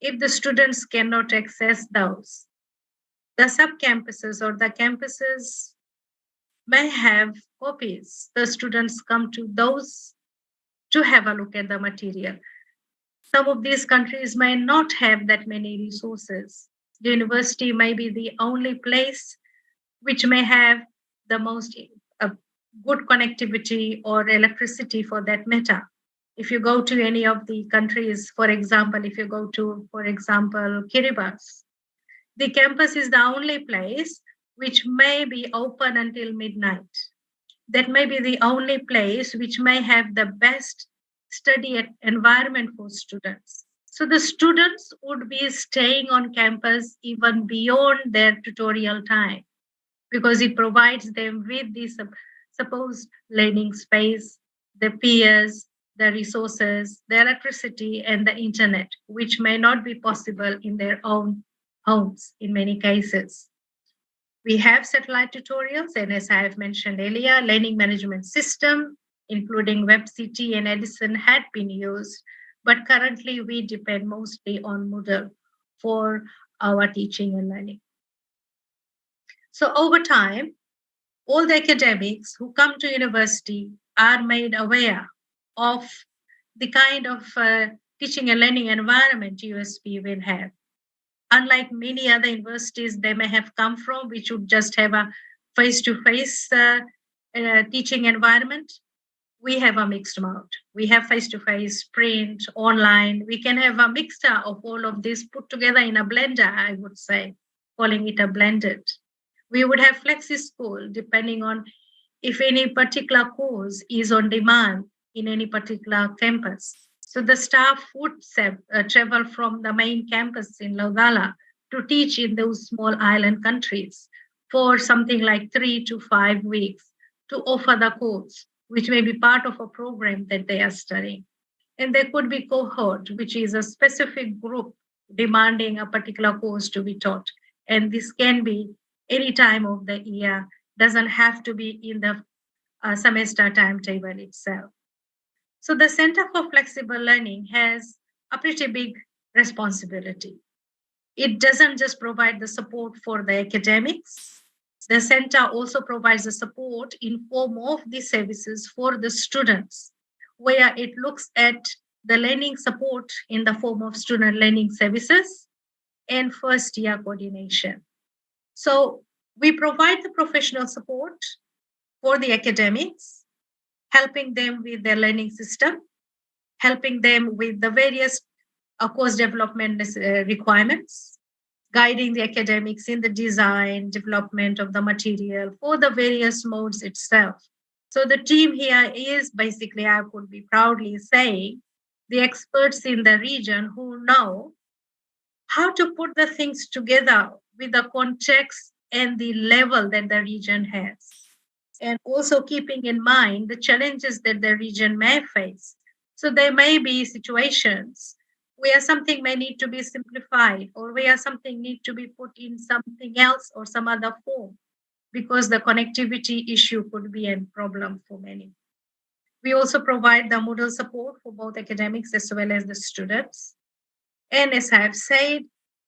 Speaker 5: if the students cannot access those, the sub-campuses or the campuses may have copies. The students come to those to have a look at the material. Some of these countries may not have that many resources. The university may be the only place which may have the most good connectivity or electricity for that matter. If you go to any of the countries, for example, if you go to, for example, Kiribati, the campus is the only place which may be open until midnight. That may be the only place which may have the best study environment for students. So the students would be staying on campus even beyond their tutorial time because it provides them with this supposed learning space, the peers, the resources, the electricity, and the internet, which may not be possible in their own homes in many cases. We have satellite tutorials, and as I have mentioned earlier, learning management system, including WebCT and Edison, had been used, but currently we depend mostly on Moodle for our teaching and learning. So over time, all the academics who come to university are made aware of the kind of teaching and learning environment USP will have. Unlike many other universities they may have come from, which would just have a face-to-face teaching environment, we have a mixed mode. We have face-to-face, print, online. We can have a mixture of all of this put together in a blender, I would say, calling it a blended. We would have flexi school depending on if any particular course is on demand in any particular campus. So the staff would travel from the main campus in Logala to teach in those small island countries for something like 3 to 5 weeks to offer the course, which may be part of a program that they are studying. And there could be cohort, which is a specific group demanding a particular course to be taught. And this can be any time of the year, doesn't have to be in the semester timetable itself. So the Center for Flexible Learning has a pretty big responsibility. It doesn't just provide the support for the academics. The center also provides the support in form of the services for the students, where it looks at the learning support in the form of student learning services and first year coordination. So we provide the professional support for the academics, helping them with their learning system, helping them with the various course development requirements, guiding the academics in the design, development of the material for the various modes itself. So the team here is basically, I could be proudly saying, the experts in the region who know how to put the things together with the context and the level that the region has. And also keeping in mind the challenges that the region may face. So there may be situations where something may need to be simplified or where something need to be put in something else or some other form, because the connectivity issue could be a problem for many. We also provide the Moodle support for both academics as well as the students. And as I have said,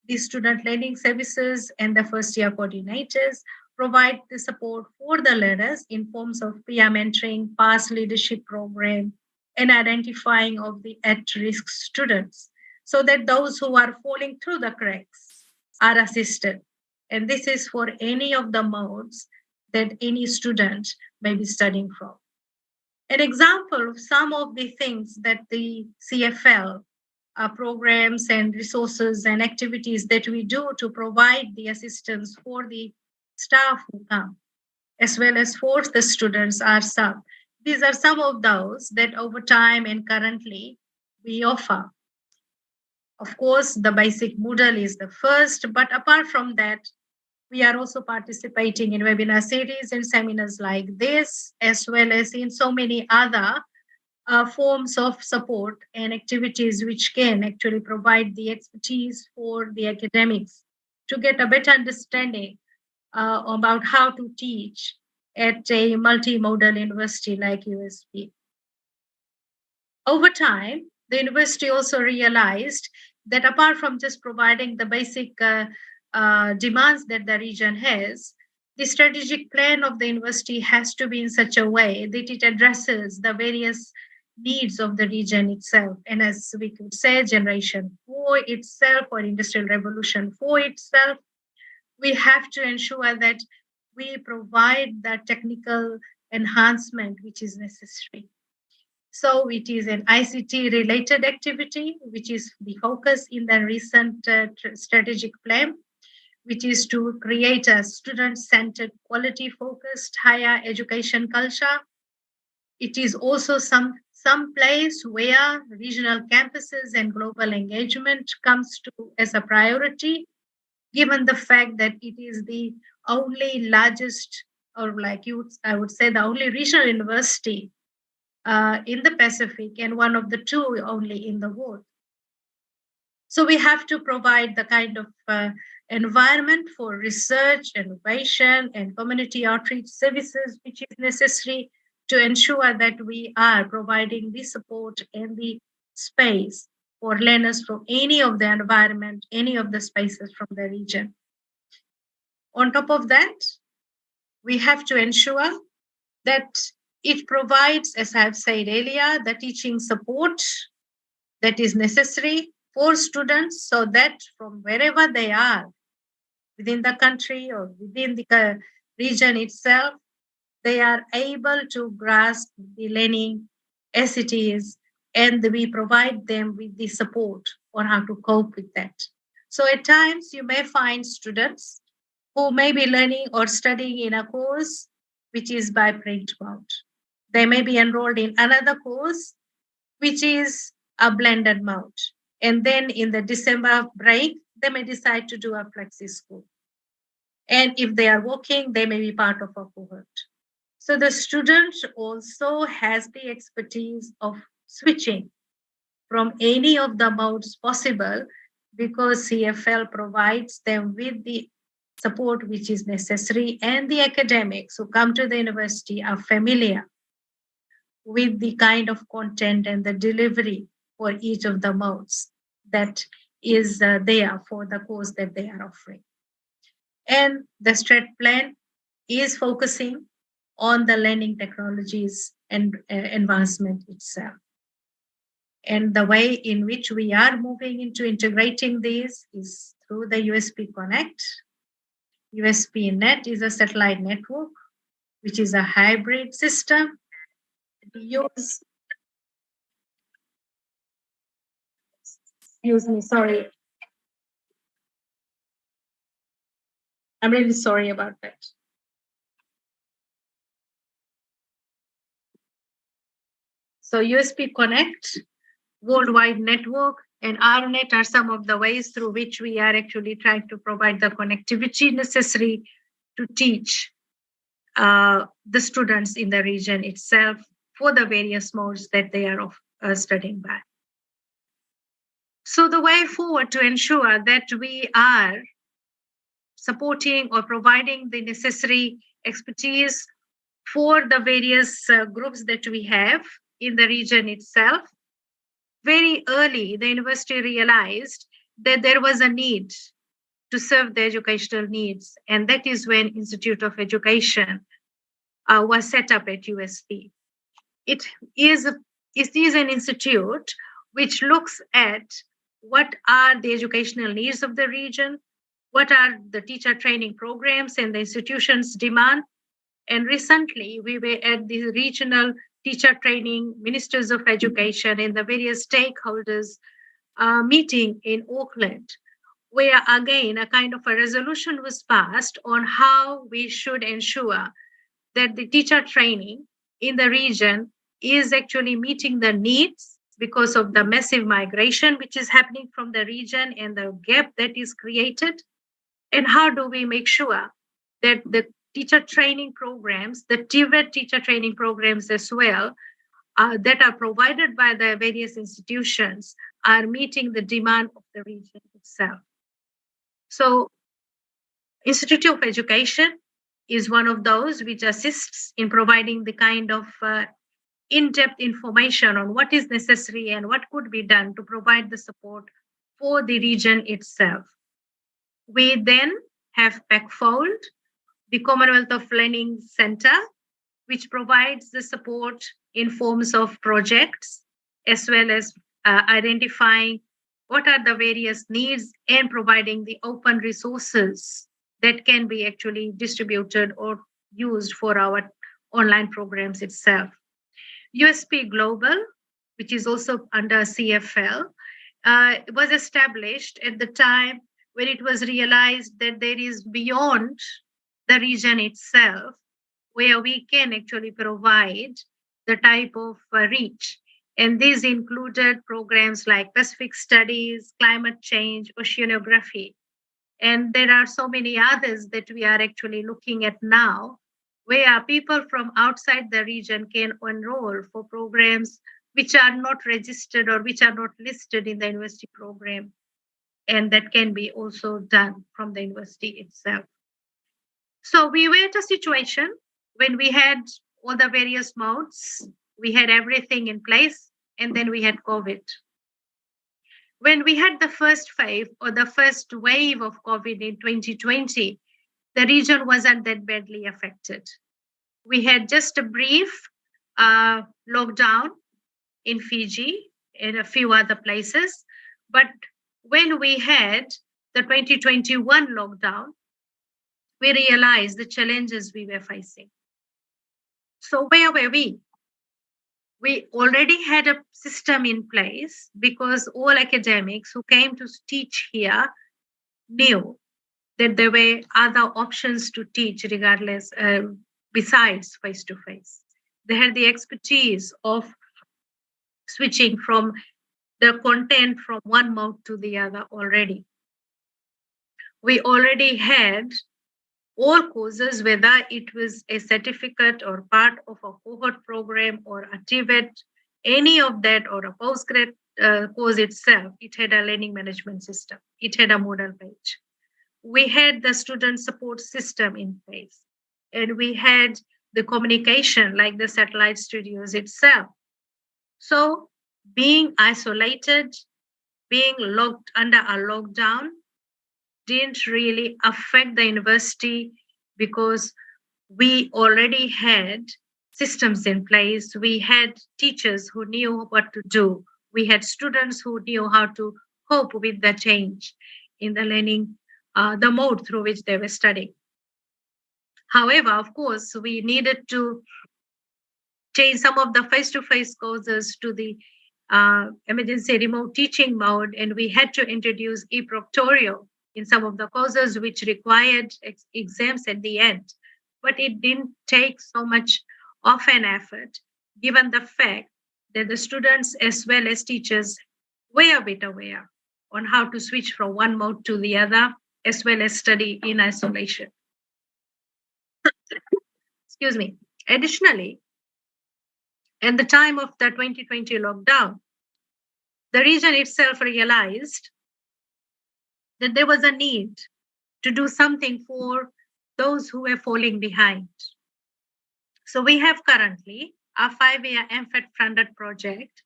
Speaker 5: the student learning services and the first year coordinators provide the support for the learners in forms of peer mentoring, past leadership program, and identifying of the at-risk students, so that those who are falling through the cracks are assisted. And this is for any of the modes that any student may be studying from. An example of some of the things that the CFL programs and resources and activities that we do to provide the assistance for the staff who come, as well as for the students are some. These are some of those that over time and currently we offer. Of course, the basic Moodle is the first, but apart from that, we are also participating in webinar series and seminars like this, as well as in so many other forms of support and activities which can actually provide the expertise for the academics to get a better understanding about how to teach at a multimodal university like USP. Over time, the university also realized that apart from just providing the basic demands that the region has, the strategic plan of the university has to be in such a way that it addresses the various needs of the region itself. And as we could say, Generation 4 itself or Industrial Revolution 4 itself, we have to ensure that we provide the technical enhancement which is necessary. So it is an ICT related activity, which is the focus in the recent strategic plan, which is to create a student-centered, quality-focused higher education culture. It is also some place where regional campuses and global engagement comes to as a priority, given the fact that it is the only largest, or I would say the only regional university in the Pacific and one of the two only in the world. So we have to provide the kind of environment for research, innovation, and community outreach services which is necessary to ensure that we are providing the support and the space for learners from any of the environment, any of the spaces from the region. On top of that, we have to ensure that it provides, as I have said earlier, the teaching support that is necessary for students so that from wherever they are, within the country or within the region itself, they are able to grasp the learning as it is, and we provide them with the support on how to cope with that. So at times you may find students who may be learning or studying in a course which is by print mode. They may be enrolled in another course which is a blended mode. And then in the December break, they may decide to do a flexi school. And if they are working, they may be part of a cohort. So the student also has the expertise of switching from any of the modes possible, because CFL provides them with the support which is necessary, and the academics who come to the university are familiar with the kind of content and the delivery for each of the modes that is there for the course that they are offering. And the strat plan is focusing on the learning technologies and advancement itself. And the way in which we are moving into integrating these is through the USB Connect. USB Net is a satellite network, which is a hybrid system. Excuse me, sorry. I'm really sorry about that. So USB Connect, worldwide network, and RNet are some of the ways through which we are actually trying to provide the connectivity necessary to teach the students in the region itself for the various modes that they are studying by. So the way forward to ensure that we are supporting or providing the necessary expertise for the various groups that we have in the region itself. Very early, the university realized that there was a need to serve the educational needs, and that is when Institute of Education was set up at USP. It is an institute which looks at what are the educational needs of the region, what are the teacher training programs and the institution's demand. And recently, we were at the regional teacher training ministers of education and the various stakeholders meeting in Auckland, where again a kind of a resolution was passed on how we should ensure that the teacher training in the region is actually meeting the needs because of the massive migration which is happening from the region and the gap that is created. And how do we make sure that the teacher training programs, the TVET teacher training programs as well, that are provided by the various institutions are meeting the demand of the region itself. So Institute of Education is one of those which assists in providing the kind of in-depth information on what is necessary and what could be done to provide the support for the region itself. We then have PACFOLD, the Commonwealth of Learning Center, which provides the support in forms of projects, as well as identifying what are the various needs and providing the open resources that can be actually distributed or used for our online programs itself. USP Global, which is also under CFL, was established at the time when it was realized that there is beyond the region itself where we can actually provide the type of reach. And these included programs like Pacific Studies, climate change, oceanography. And there are so many others that we are actually looking at now, where people from outside the region can enroll for programs which are not registered or which are not listed in the university program. And that can be also done from the university itself. So we were at a situation when we had all the various modes, we had everything in place, and then we had COVID. When we had the first wave or the first wave of COVID in 2020, the region wasn't that badly affected. We had just a brief lockdown in Fiji and a few other places. But when we had the 2021 lockdown, we realized the challenges we were facing. So where were we? We already had a system in place because all academics who came to teach here knew that there were other options to teach regardless, besides face-to-face. They had the expertise of switching from the content from one mode to the other already. We already had all courses, whether it was a certificate or part of a cohort program or a TVET, any of that, or a postgrad course itself, it had a learning management system. It had a Moodle page. We had the student support system in place, and we had the communication like the satellite studios itself. So being isolated, being locked under a lockdown didn't really affect the university because we already had systems in place. We had teachers who knew what to do. We had students who knew how to cope with the change in the learning, the mode through which they were studying. However, of course, we needed to change some of the face-to-face courses to the emergency remote teaching mode, and we had to introduce e-proctorial in some of the courses which required exams at the end. But it didn't take so much of an effort, given the fact that the students as well as teachers were a bit aware on how to switch from one mode to the other, as well as study in isolation. Excuse me. Additionally, at the time of the 2020 lockdown, the region itself realized that there was a need to do something for those who were falling behind. So we have currently a 5-year M.Pd funded project,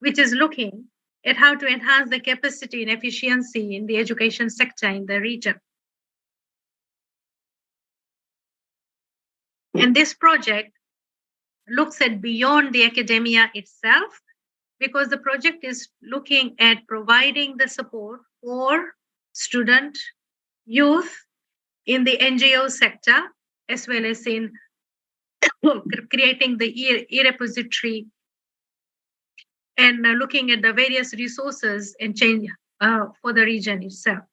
Speaker 5: which is looking at how to enhance the capacity and efficiency in the education sector in the region. And this project looks at beyond the academia itself, because the project is looking at providing the support for student, youth in the NGO sector, as well as in creating the e-repository and looking at the various resources and change for the region itself.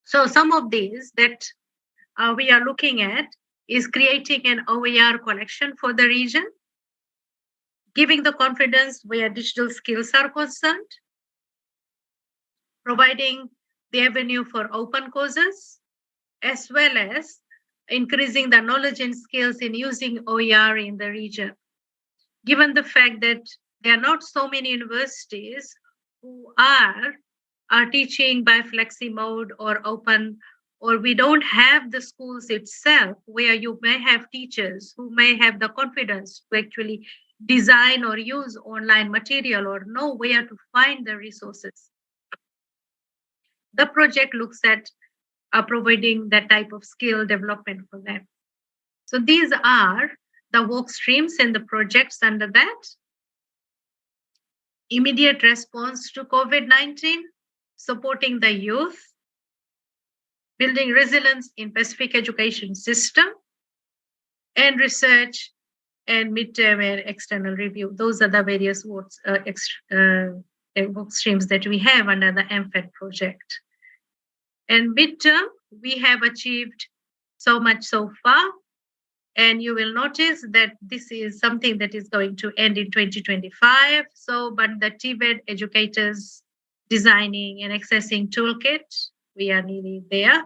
Speaker 5: So some of these that we are looking at is creating an OER collection for the region, giving the confidence where digital skills are concerned, providing the avenue for open courses, as well as increasing the knowledge and skills in using OER in the region. Given the fact that there are not so many universities who are teaching by flexi mode or open, or we don't have the schools itself where you may have teachers who may have the confidence to actually design or use online material or know where to find the resources. The project looks at providing that type of skill development for them. So these are the work streams and the projects under that. Immediate response to COVID-19, supporting the youth, building resilience in Pacific education system, and research and midterm and external review. Those are the various work streams that we have under the M.Pd project. And midterm, we have achieved so much so far. And you will notice that this is something that is going to end in 2025. So, but the TVET educators designing and accessing toolkit, we are nearly there.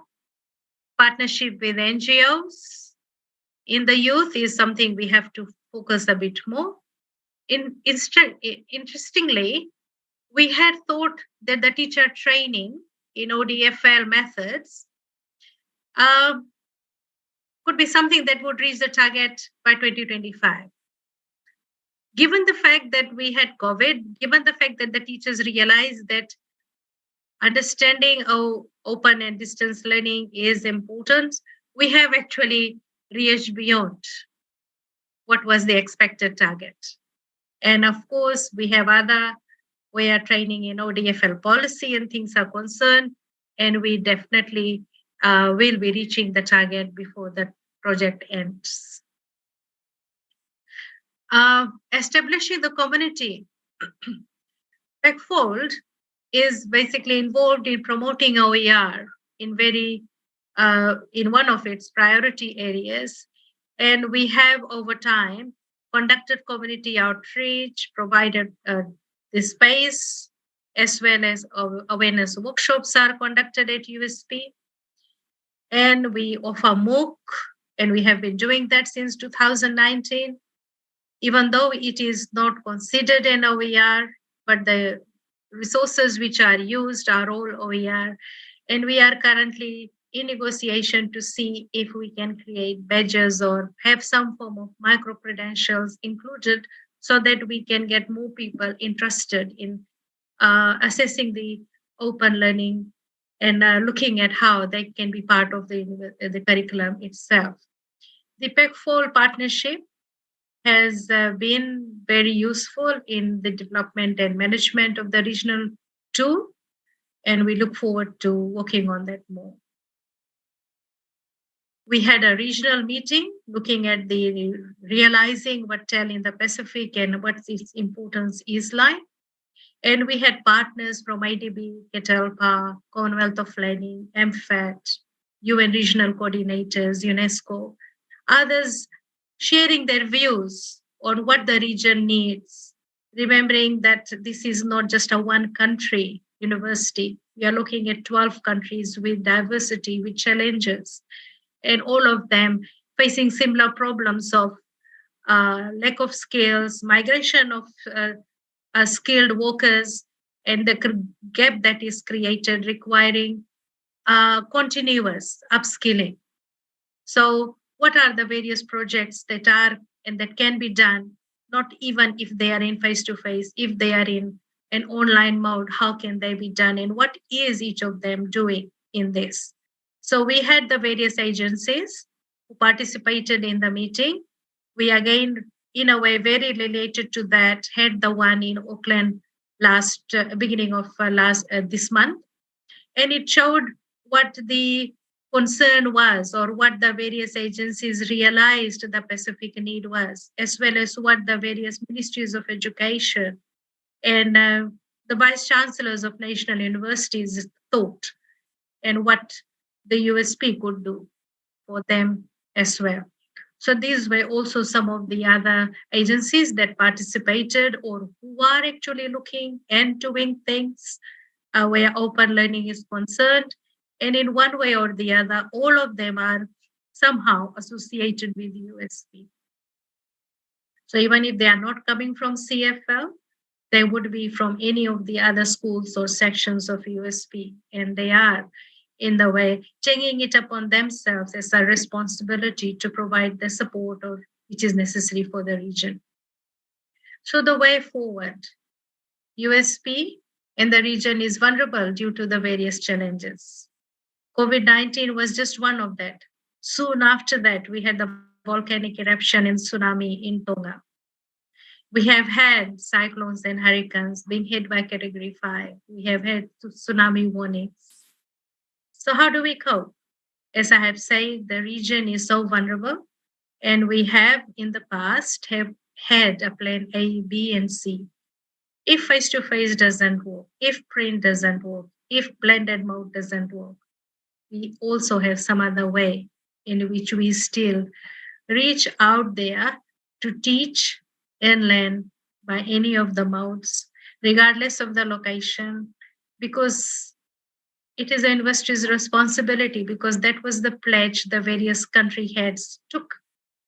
Speaker 5: Partnership with NGOs in the youth is something we have to focus a bit more. Interestingly, we had thought that the teacher training in ODFL methods could be something that would reach the target by 2025. Given the fact that we had COVID, given the fact that the teachers realized that understanding open and distance learning is important, we have actually reached beyond what was the expected target. And of course, we have other where training in ODFL policy and things are concerned, and we definitely will be reaching the target before the project ends. Establishing the community. Beckfold is basically involved in promoting OER in one of its priority areas. And we have over time conducted community outreach, provided the space, as well as awareness workshops are conducted at USP. And we offer MOOC, and we have been doing that since 2019. Even though it is not considered an OER, but the resources which are used are all OER. And we are currently in negotiation to see if we can create badges or have some form of micro-credentials included so that we can get more people interested in assessing the open learning and looking at how they can be part of the curriculum itself. The PECFOL partnership has been very useful in the development and management of the regional tool, and we look forward to working on that more. We had a regional meeting looking at the realizing what TEL in the Pacific and what its importance is like. And we had partners from IDB, Ketelpa, Commonwealth of Learning, MFAT, UN regional coordinators, UNESCO, others sharing their views on what the region needs, remembering that this is not just a one country university. We are looking at 12 countries with diversity, with challenges, and all of them facing similar problems of lack of skills, migration of skilled workers, and the gap that is created requiring continuous upskilling. So what are the various projects that are and that can be done, not even if they are in face-to-face, if they are in an online mode, how can they be done and what is each of them doing in this? So we had the various agencies who participated in the meeting. We again, in a way, very related to that, had the one in Auckland beginning of this month. And it showed what the concern was or what the various agencies realized the Pacific need was, as well as what the various ministries of education and the vice chancellors of national universities thought and what the USP could do for them as well. So these were also some of the other agencies that participated or who are actually looking and doing things where open learning is concerned. And in one way or the other, all of them are somehow associated with USP. So even if they are not coming from CFL, they would be from any of the other schools or sections of USP. And they are, in the way, taking it upon themselves as a responsibility to provide the support which is necessary for the region. So the way forward, USP in the region is vulnerable due to the various challenges. COVID-19 was just one of that. Soon after that, we had the volcanic eruption and tsunami in Tonga. We have had cyclones and hurricanes being hit by Category 5. We have had tsunami warnings. So how do we cope? As I have said, the region is so vulnerable, and we have in the past have had a plan A, B, and C. If face-to-face doesn't work, if print doesn't work, if blended mode doesn't work, we also have some other way in which we still reach out there to teach and learn by any of the modes, regardless of the location, because it is the university's responsibility, because that was the pledge the various country heads took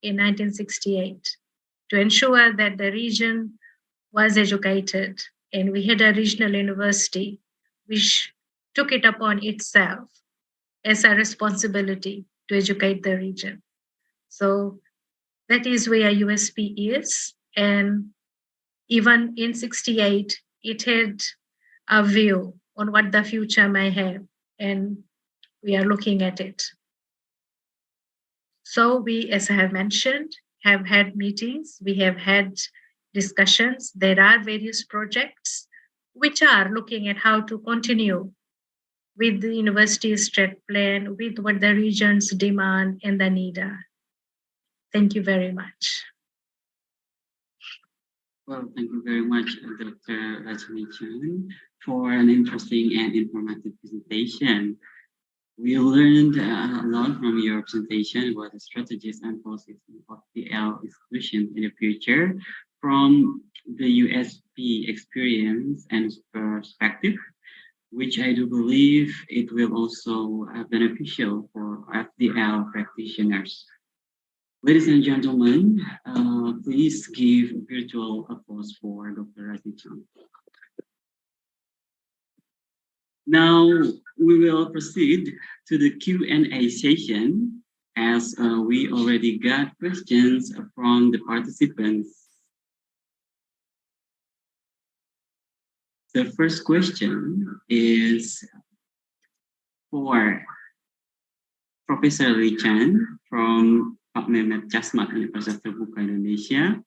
Speaker 5: in 1968 to ensure that the region was educated. And we had a regional university which took it upon itself as a responsibility to educate the region. So that is where USP is. And even in 68, it had a view on what the future may have, and we are looking at it. So we, as I have mentioned, have had meetings, we have had discussions. There are various projects which are looking at how to continue with the university's strat plan, with what the region's demand and the need are. Thank you very much.
Speaker 3: Well, thank you very much, Dr. Rajni Chand, for an interesting and informative presentation. We learned a lot from your presentation about the strategies and policies of OFDL institutions in the future from the USP experience and perspective. which I do believe it will also beneficial for FDL practitioners. Ladies and gentlemen, please give virtual applause for Dr. Rajni Chand. Now we will proceed to the Q&A session as we already got questions from the participants. The first question is for Professor Rajni Chand from Pak Mehmet Jasmat, Universitas Terbuka, Indonesia.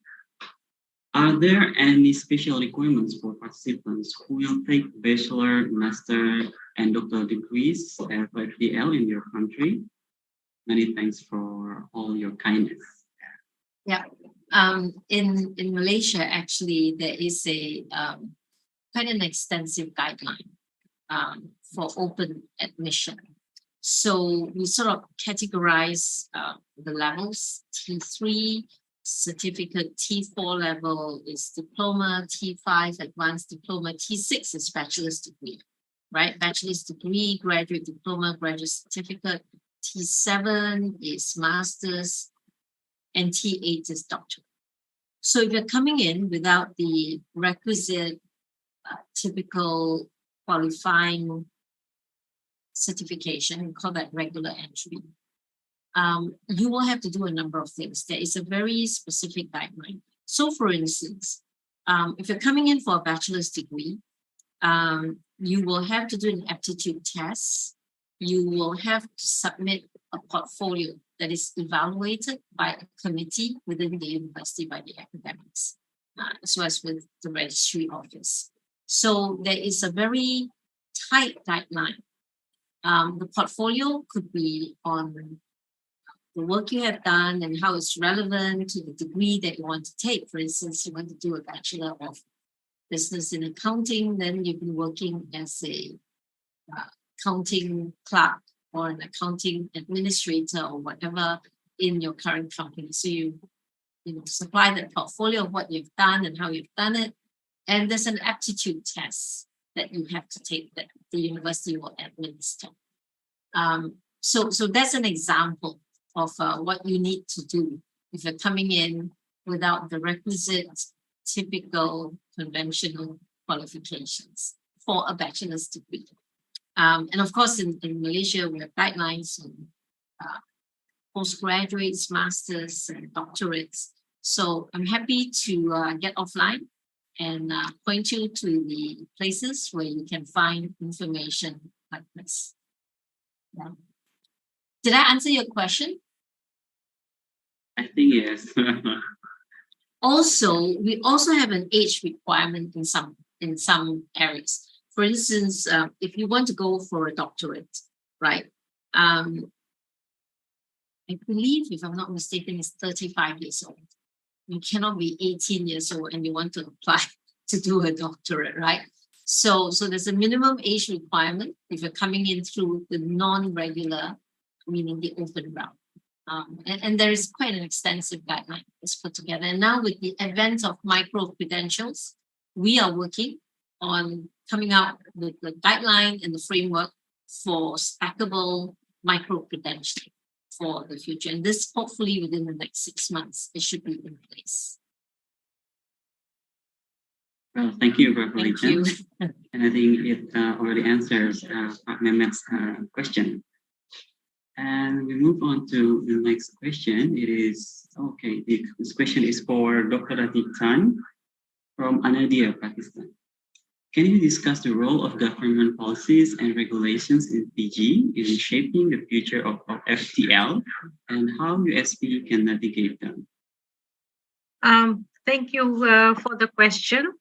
Speaker 3: Are there any special requirements for participants who will take bachelor, master, and doctoral degrees at OFDL in your country? Many thanks for all your kindness.
Speaker 4: Yeah. In Malaysia, actually, there is a quite an extensive guideline for open admission. So we sort of categorize the levels. T3 certificate, T4 level is diploma, T5 advanced diploma, T6 is bachelor's degree, right? Bachelor's degree, graduate diploma, graduate certificate. T7 is master's, and T8 is doctorate. So if you're coming in without the requisite typical qualifying certification, we call that regular entry, you will have to do a number of things. There is a very specific guideline. So for instance, if you're coming in for a bachelor's degree, you will have to do an aptitude test. You will have to submit a portfolio that is evaluated by a committee within the university by the academics, as well as with the registry office. So there is a very tight guideline. The portfolio could be on the work you have done and how it's relevant to the degree that you want to take. For instance, you want to do a Bachelor of Business in Accounting, then you've been working as a accounting clerk or an accounting administrator or whatever in your current company. So you supply that portfolio of what you've done and how you've done it. And there's an aptitude test that you have to take that the university will administer. So that's an example of what you need to do if you're coming in without the requisite typical conventional qualifications for a bachelor's degree. And of course, in Malaysia, we have guidelines on postgraduates, masters, and doctorates. So I'm happy to get offline and point you to the places where you can find information like this. Yeah. Did I answer your question?
Speaker 3: I think yes.
Speaker 4: Also, we also have an age requirement in some areas. For instance, if you want to go for a doctorate, right? I believe, if I'm not mistaken, it's 35 years old. You cannot be 18 years old and you want to apply to do a doctorate, right? So there's a minimum age requirement if you're coming in through the non-regular, meaning the open route. And there is quite an extensive guideline that's put together. And now with the advent of micro-credentials, we are working on coming out with the guideline and the framework for stackable micro-credentialing for the future. And this, hopefully within the next 6 months, it should be in place.
Speaker 3: Well, thank you, Prof.
Speaker 4: Thank you.
Speaker 3: And I think it already answers Mehmet's question. And we move on to the next question. It is, okay, this question is for Dr. Rajni Chand from Anadia, Pakistan. Can you discuss the role of government policies and regulations in PG in shaping the future of FDL and how USP can navigate them?
Speaker 5: Thank you for the question.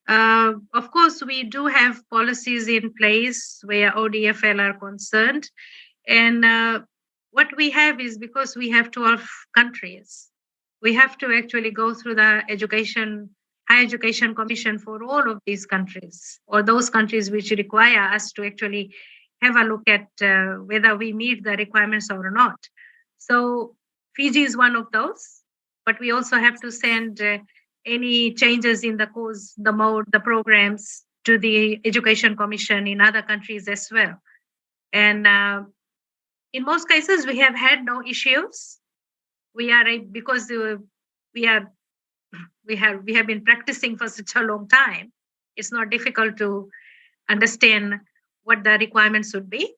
Speaker 5: Of course, we do have policies in place where ODFL are concerned. And what we have is, because we have 12 countries, we have to actually go through the Higher Education Commission for all of these countries, or those countries which require us to actually have a look at whether we meet the requirements or not. So Fiji is one of those, but we also have to send any changes in the course, the mode, the programs to the Education Commission in other countries as well. And in most cases, we have had no issues. We are because we have been practicing for such a long time. It's not difficult to understand what the requirements would be.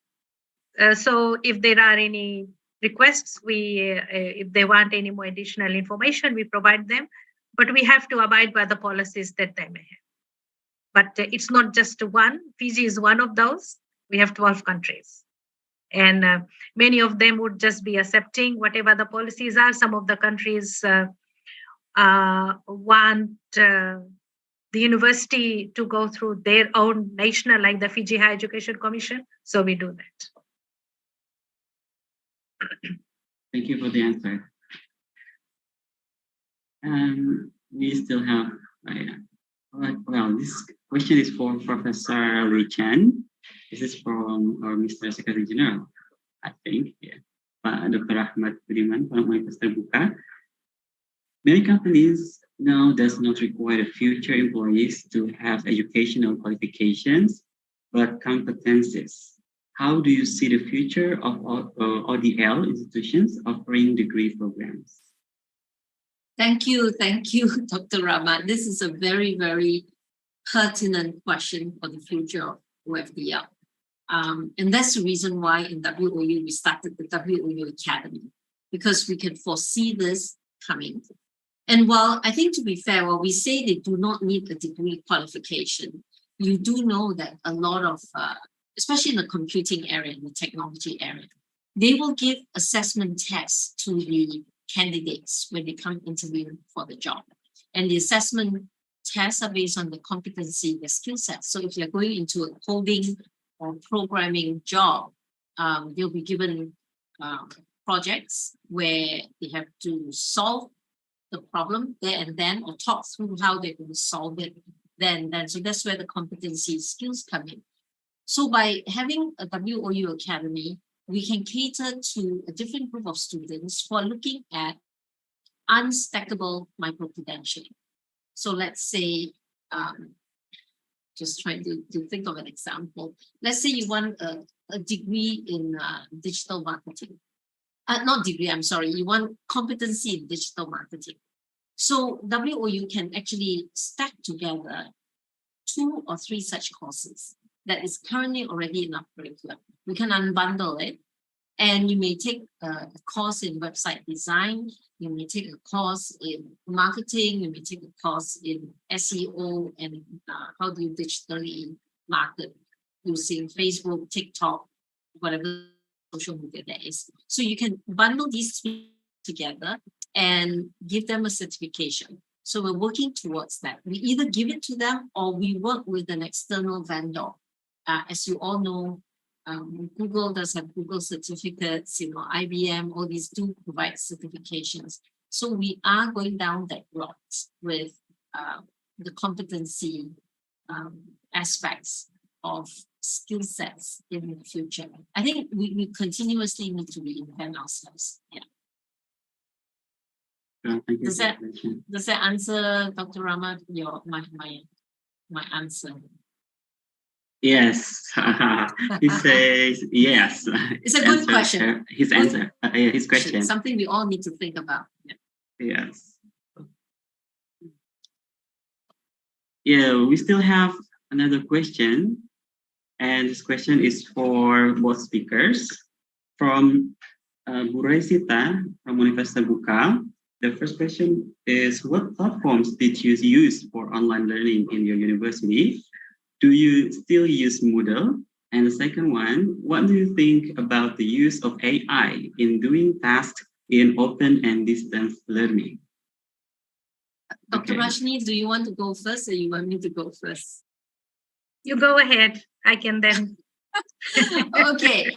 Speaker 5: So if there are any requests, if they want any more additional information, we provide them. But we have to abide by the policies that they may have. But it's not just one. Fiji is one of those. We have 12 countries. And many of them would just be accepting whatever the policies are. Some of the countries want the university to go through their own national, like the Fiji Higher Education Commission. So we do that.
Speaker 3: Thank you for the answer. We still have, well, this question is for Professor Rajni Chand. This is from our Mr. Secretary General, I think, yeah. Dr. Rahman Budiman from Universitas Terbuka. Many companies now does not require future employees to have educational qualifications, but competencies. How do you see the future of OFDL institutions offering degree programs?
Speaker 4: Thank you, Dr. Rahman. This is a very, very pertinent question for the future of OFDL. And that's the reason why in WOU we started the WOU Academy, because we can foresee this coming. And while I think, to be fair, while we say they do not need a degree qualification, you do know that a lot of, especially in the computing area, in the technology area, they will give assessment tests to the candidates when they come interview for the job. And the assessment tests are based on the competency, the skill set. So if you're going into a coding or programming job, they'll be given projects where they have to solve the problem there and then, or talk through how they're going to solve it then. So that's where the competency skills come in. So by having a WOU Academy, we can cater to a different group of students who are looking at unstackable micro-credentialing. So let's say, just trying to think of an example. Let's say you want a degree in digital marketing. Not degree, I'm sorry. You want competency in digital marketing. So WOU can actually stack together 2 or 3 such courses that is currently already in our curriculum. We can unbundle it, and you may take a course in website design, you may take a course in marketing, you may take a course in SEO and how do you digitally market using Facebook, TikTok, whatever social media there is. So you can bundle these 3 together and give them a certification. So we're working towards that. We either give it to them or we work with an external vendor. As you all know, Google does have Google certificates, IBM, all these do provide certifications. So we are going down that route with the competency aspects of skill sets in the future. I think we continuously need to reinvent ourselves. Yeah.
Speaker 3: Thank you.
Speaker 4: Does that answer, Dr. Rahman, my answer?
Speaker 3: Yes, he says yes.
Speaker 4: It's a good question.
Speaker 3: His answer, his question.
Speaker 4: Something we all need to think about. Yeah.
Speaker 3: Yes. Yeah, we still have another question. And this question is for both speakers. From Bu Raisita from Universitas Terbuka. The first question is, what platforms did you use for online learning in your university? Do you still use Moodle? And the second one, what do you think about the use of AI in doing tasks in open and distance learning?
Speaker 4: Dr. Rajni, do you want to go first or you want me to go first?
Speaker 5: You go ahead. I can then.
Speaker 4: Okay.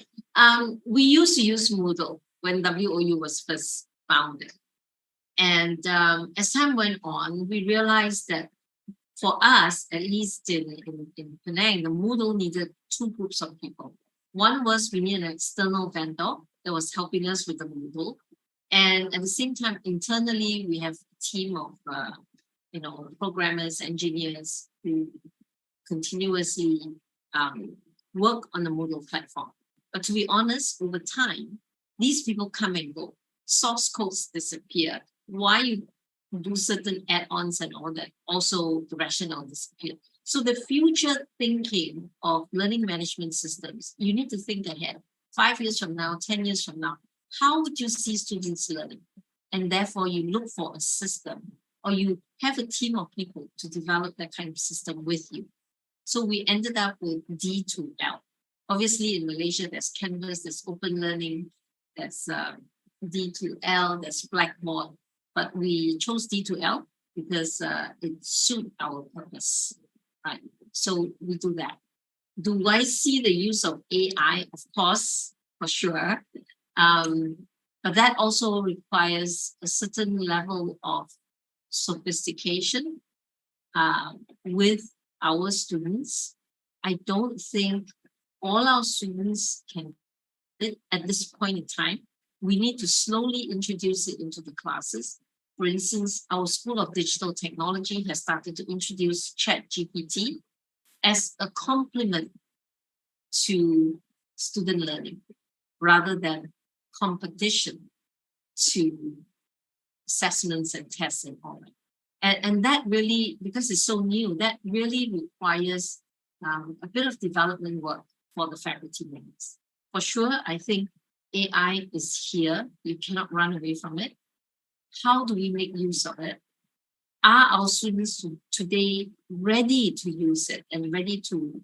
Speaker 4: We used to use Moodle when WOU was first founded. And as time went on, we realized that for us, at least in Penang, the Moodle needed 2 groups of people. One was we need an external vendor that was helping us with the Moodle. And at the same time, internally, we have a team of programmers, engineers who continuously work on the Moodle platform. But to be honest, over time, these people come and go. Source codes disappear. Why you do certain add-ons and all that, also the rationale disappear. So the future thinking of learning management systems, you need to think ahead. 5 years from now, 10 years from now, how would you see students learning? And therefore you look for a system, or you have a team of people to develop that kind of system with you. So we ended up with D2L. Obviously in Malaysia, there's Canvas, there's Open Learning, there's D2L, there's Blackboard, but we chose D2L because it suits our purpose, right? So we do that. Do I see the use of AI? Of course, for sure. But that also requires a certain level of sophistication with our students. I don't think all our students can do it at this point in time. We need to slowly introduce it into the classes. For instance, our School of Digital Technology has started to introduce ChatGPT as a complement to student learning rather than competition to assessments and tests and all that. And that really, because it's so new, that really requires a bit of development work for the faculty members. For sure, I think AI is here. You cannot run away from it. How do we make use of it? Are our students today ready to use it and ready to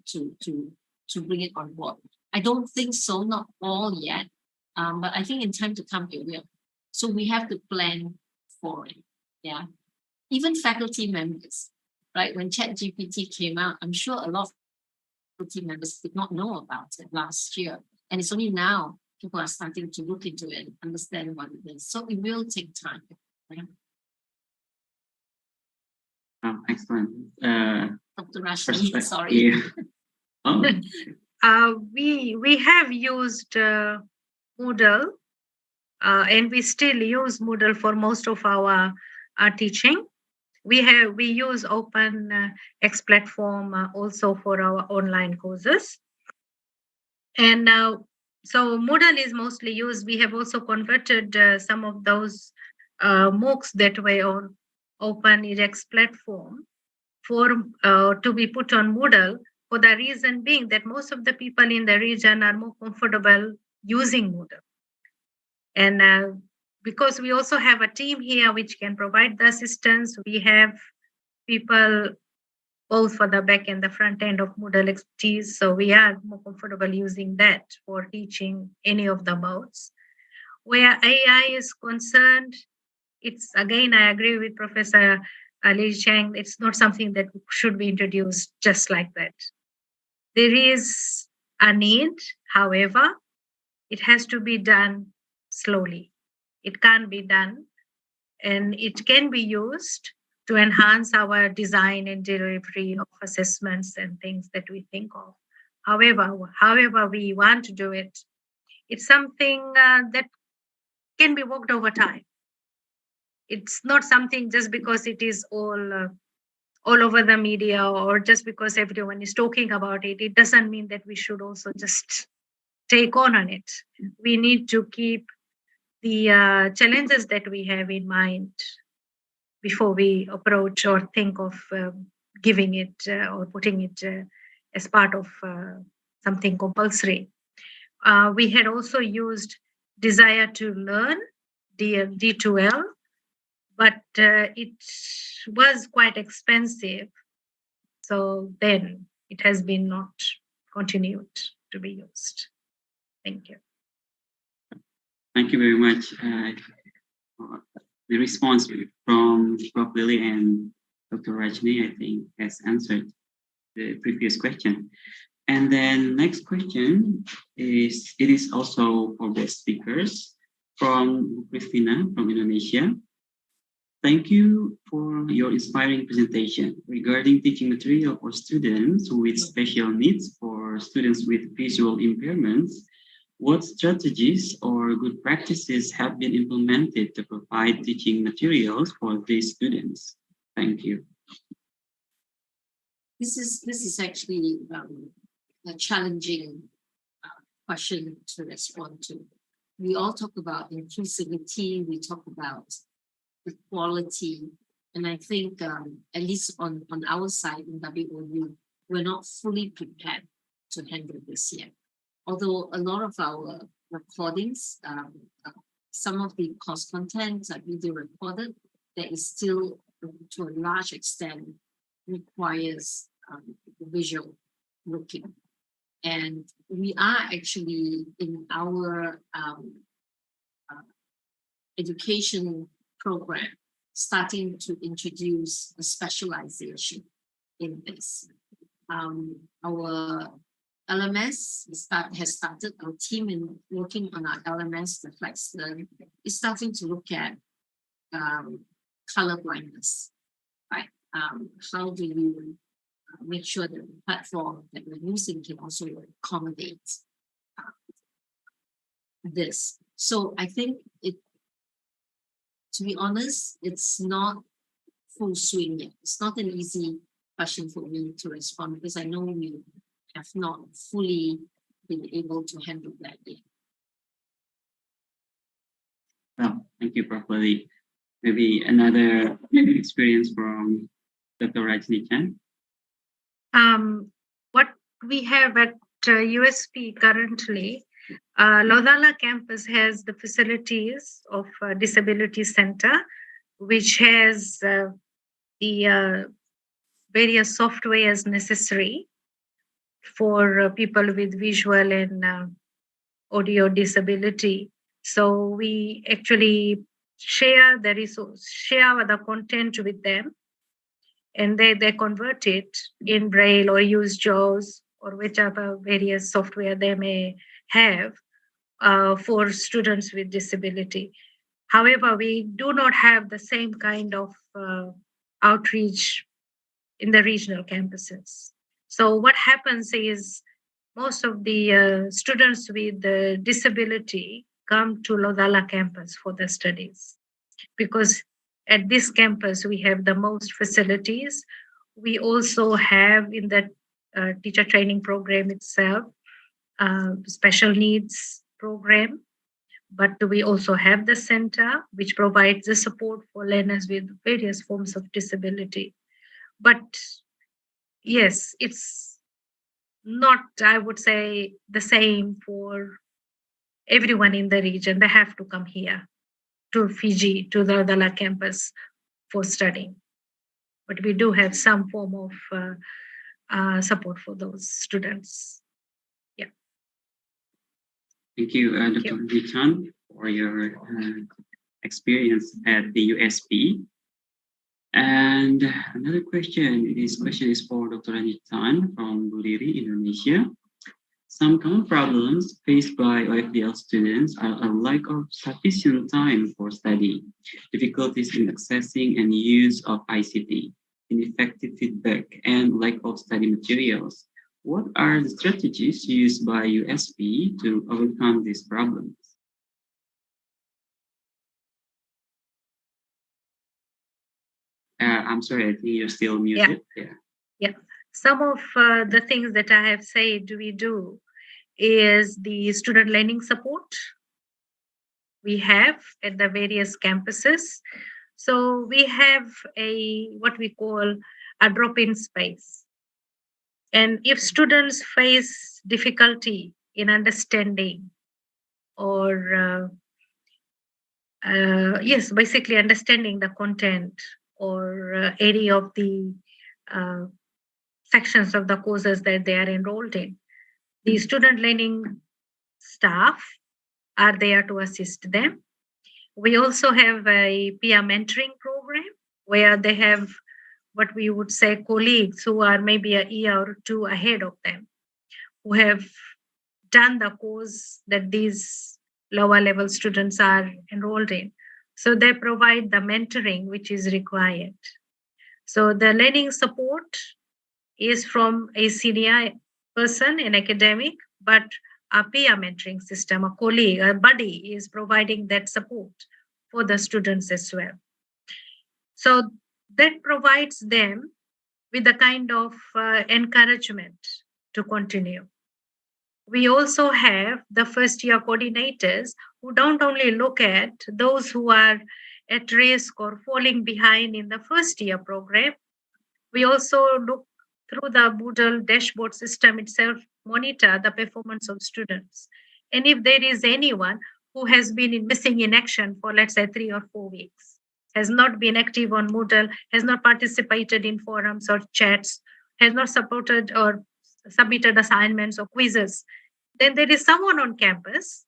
Speaker 4: bring it on board? I don't think so, not all yet. But I think in time to come, it will. So we have to plan for it. Yeah. Even faculty members, right? When ChatGPT came out, I'm sure a lot of faculty members did not know about it last year. And it's only now people are starting to look into it and understand what it is. So it will take time. Right?
Speaker 3: Excellent.
Speaker 4: Dr. Rajni, sorry.
Speaker 3: Yeah.
Speaker 5: We have used Moodle, and we still use Moodle for most of our teaching. We use OpenX platform also for our online courses. And so Moodle is mostly used. We have also converted some of those MOOCs that were on OpenX platform to be put on Moodle, for the reason being that most of the people in the region are more comfortable using Moodle. And because we also have a team here which can provide the assistance, we have people both for the back and the front end of Moodle expertise. So we are more comfortable using that for teaching any of the modes. Where AI is concerned, it's again, I agree with Professor Rajni Chand, it's not something that should be introduced just like that. There is a need, however, it has to be done slowly. It can't be done, and it can be used to enhance our design and delivery of assessments and things that we think of. However we want to do it, it's something that can be worked over time. It's not something just because it is all over the media or just because everyone is talking about it. It doesn't mean that we should also just take on it. We need to keep the challenges that we have in mind before we approach or think of giving it or putting it as part of something compulsory. We had also used Desire to Learn, D2L, but it was quite expensive. So then it has been not continued to be used. Thank you.
Speaker 3: Thank you very much. The response from Prof. Willy and Dr. Rajni, I think, has answered the previous question. And then next question is, it is also for the speakers from Christina from Indonesia. Thank you for your inspiring presentation regarding teaching material for students with special needs, for students with visual impairments. What strategies or good practices have been implemented to provide teaching materials for these students? Thank you.
Speaker 4: This is actually a challenging question to respond to. We all talk about inclusivity, we talk about equality, and I think at least on our side in WOU, we're not fully prepared to handle this yet. Although a lot of our recordings, some of the course content are video recorded, that is still to a large extent requires visual looking. And we are actually in our education program starting to introduce a specialization in this. Our LMS has started, our team in working on our LMS, the Flex Learn, is starting to look at color blindness, right? How do you make sure that the platform that we're using can also accommodate this? So I think to be honest, it's not full swing yet. It's not an easy question for me to respond because I know we have not fully been able to handle that yet.
Speaker 3: Well, thank you, Prof. Maybe another experience from Dr. Rajni Chand.
Speaker 5: What we have at USP currently, Lodala campus has the facilities of Disability Center, which has the various softwares necessary for people with visual and audio disability. So we actually share the resource, share the content with them, and they convert it in Braille or use JAWS or whichever various software they may have for students with disability. However, we do not have the same kind of outreach in the regional campuses. So what happens is most of the students with disability come to Lodala campus for the studies because at this campus we have the most facilities. We also have in the teacher training program itself special needs program, but we also have the center which provides the support for learners with various forms of disability. But yes, it's not, I would say, the same for everyone in the region. They have to come here to Fiji, to the Lodala campus for studying. But we do have some form of support for those students. Yeah.
Speaker 3: Thank you, Dr. Rajni Chand, for your experience at the USP. And another question, this question is for Dr. Rajni Chand from Buliri, Indonesia. Some common problems faced by OFDL students are a lack of sufficient time for study, difficulties in accessing and use of ICT, ineffective feedback, and lack of study materials. What are the strategies used by USP to overcome these problems? I'm sorry, I think you're still muted.
Speaker 5: Yeah. Some of the things that I have said we do is the student learning support we have at the various campuses. So we have what we call a drop-in space. And if students face difficulty in understanding or basically understanding the content or any of the sections of the courses that they are enrolled in, the student learning staff are there to assist them. We also have a peer mentoring program where they have what we would say colleagues who are maybe a year or two ahead of them, who have done the course that these lower level students are enrolled in. So they provide the mentoring which is required. So the learning support is from a senior person, an academic, but a peer mentoring system, a colleague, a buddy is providing that support for the students as well. So that provides them with the kind of encouragement to continue. We also have the first year coordinators who don't only look at those who are at risk or falling behind in the first year program. We also look through the Moodle dashboard system itself, monitor the performance of students. And if there is anyone who has been missing in action for, let's say, 3 or 4 weeks, has not been active on Moodle, has not participated in forums or chats, has not supported or submitted assignments or quizzes, then there is someone on campus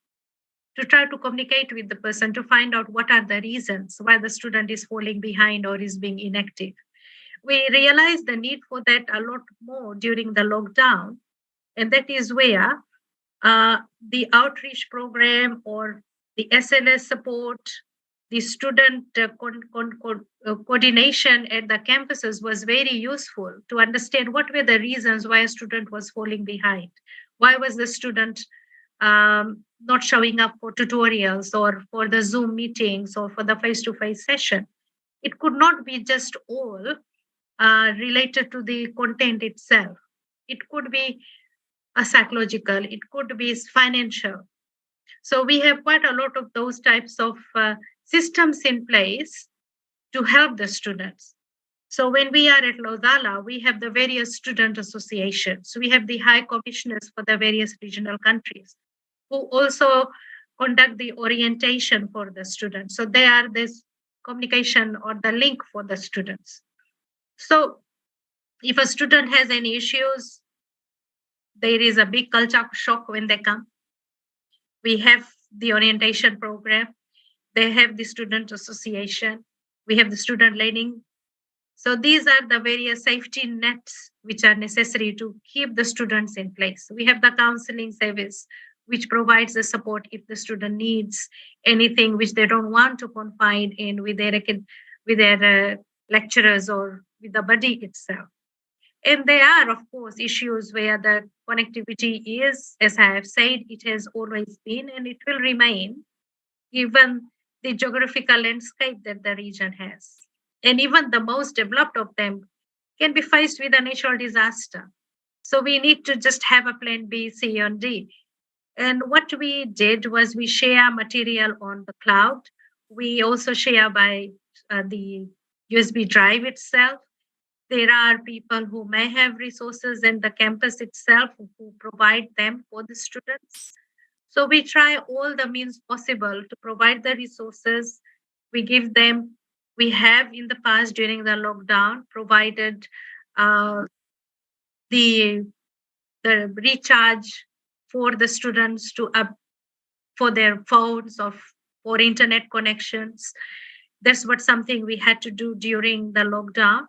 Speaker 5: to try to communicate with the person to find out what are the reasons why the student is falling behind or is being inactive. We realized the need for that a lot more during the lockdown, and that is where the outreach program or the SNS support, the student coordination at the campuses was very useful to understand what were the reasons why a student was falling behind. Why was the student not showing up for tutorials or for the Zoom meetings or for the face-to-face session? It could not be just all related to the content itself. It could be a psychological, it could be financial. So we have quite a lot of those types of systems in place to help the students. So when we are at Lodala, we have the various student associations. We have the high commissioners for the various regional countries who also conduct the orientation for the students. So they are this communication or the link for the students. So if a student has any issues, there is a big culture shock when they come. We have the orientation program. They have the student association. We have the student learning. So these are the various safety nets which are necessary to keep the students in place. We have the counseling service, which provides the support if the student needs anything which they don't want to confide in with their lecturers or with the body itself. And there are, of course, issues where the connectivity is, as I have said, it has always been and it will remain, given the geographical landscape that the region has. And even the most developed of them can be faced with a natural disaster. So we need to just have a plan B, C, and D. And what we did was we share material on the cloud. We also share by the USB drive itself. There are people who may have resources in the campus itself who provide them for the students. So we try all the means possible to provide the resources. We give them, we have in the past during the lockdown provided the recharge for the students for their phones or for internet connections. That's what something we had to do during the lockdown.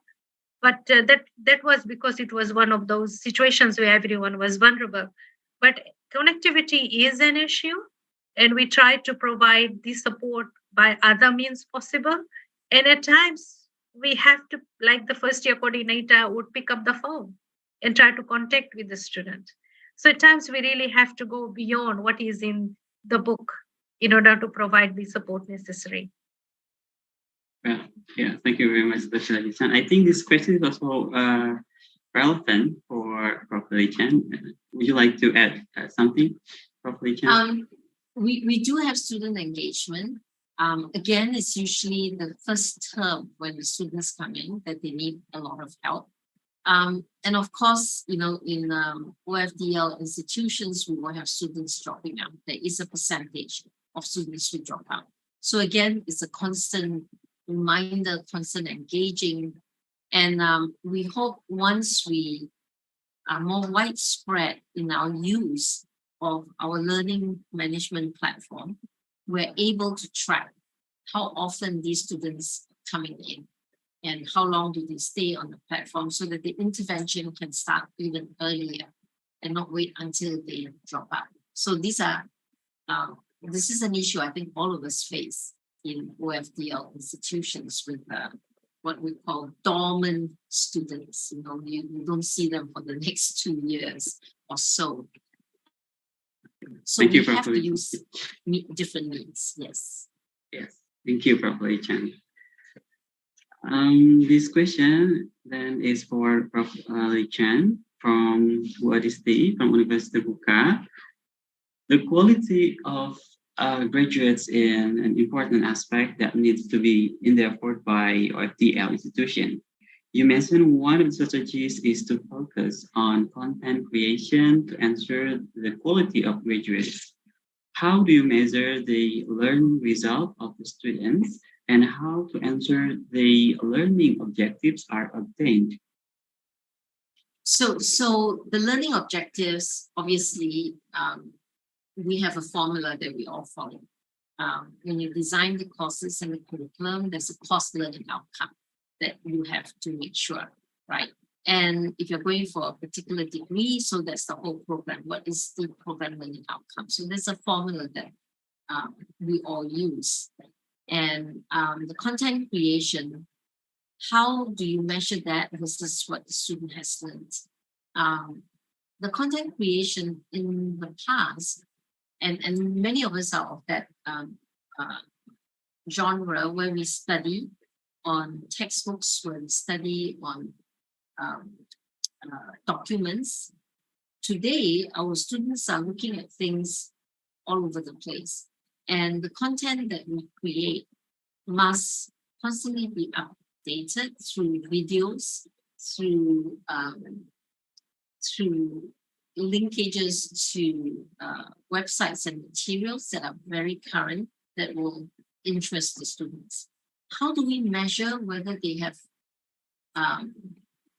Speaker 5: But that was because it was one of those situations where everyone was vulnerable. But connectivity is an issue, and we try to provide the support by other means possible. And at times, we have to, like the first year coordinator would pick up the phone and try to contact with the student. So at times, we really have to go beyond what is in the book in order to provide the support necessary.
Speaker 3: Well, yeah, thank you very much, Dr. Rajni Chand. I think this question is also relevant for Prof. Chand. Would you like to add something, Prof. Chand?
Speaker 4: We do have student engagement. Again, it's usually the first term when the students come in that they need a lot of help. And of course, in OFDL institutions, we will have students dropping out. There is a percentage of students who drop out. So again, it's a constant reminder, constant engaging. And we hope once we are more widespread in our use of our learning management platform, we're able to track how often these students are coming in and how long do they stay on the platform so that the intervention can start even earlier and not wait until they drop out. So this is an issue I think all of us face in OFDL institutions with what we call dormant students. You don't see them for the next 2 years or so. So we have to use different means. Yes.
Speaker 3: Yes. Thank you, Prof. Chand. This question then is for Prof. Rajni Chand from Universitas Terbuka. The quality of graduates is an important aspect that needs to be endeavored by OFDL institution. You mentioned one of the strategies is to focus on content creation to ensure the quality of graduates. How do you measure the learning result of the students and how to ensure the learning objectives are obtained?
Speaker 4: So the learning objectives, obviously, we have a formula that we all follow. When you design the courses and the curriculum, there's a course learning outcome that you have to make sure, right? And if you're going for a particular degree, so that's the whole program. What is the program learning outcome? So there's a formula that we all use. And the content creation, how do you measure that versus what the student has learned? The content creation in the past, and many of us are of that genre where we study on textbooks, where we study on documents. Today, our students are looking at things all over the place. And the content that we create must constantly be updated through videos, through linkages to websites and materials that are very current that will interest the students. How do we measure whether they have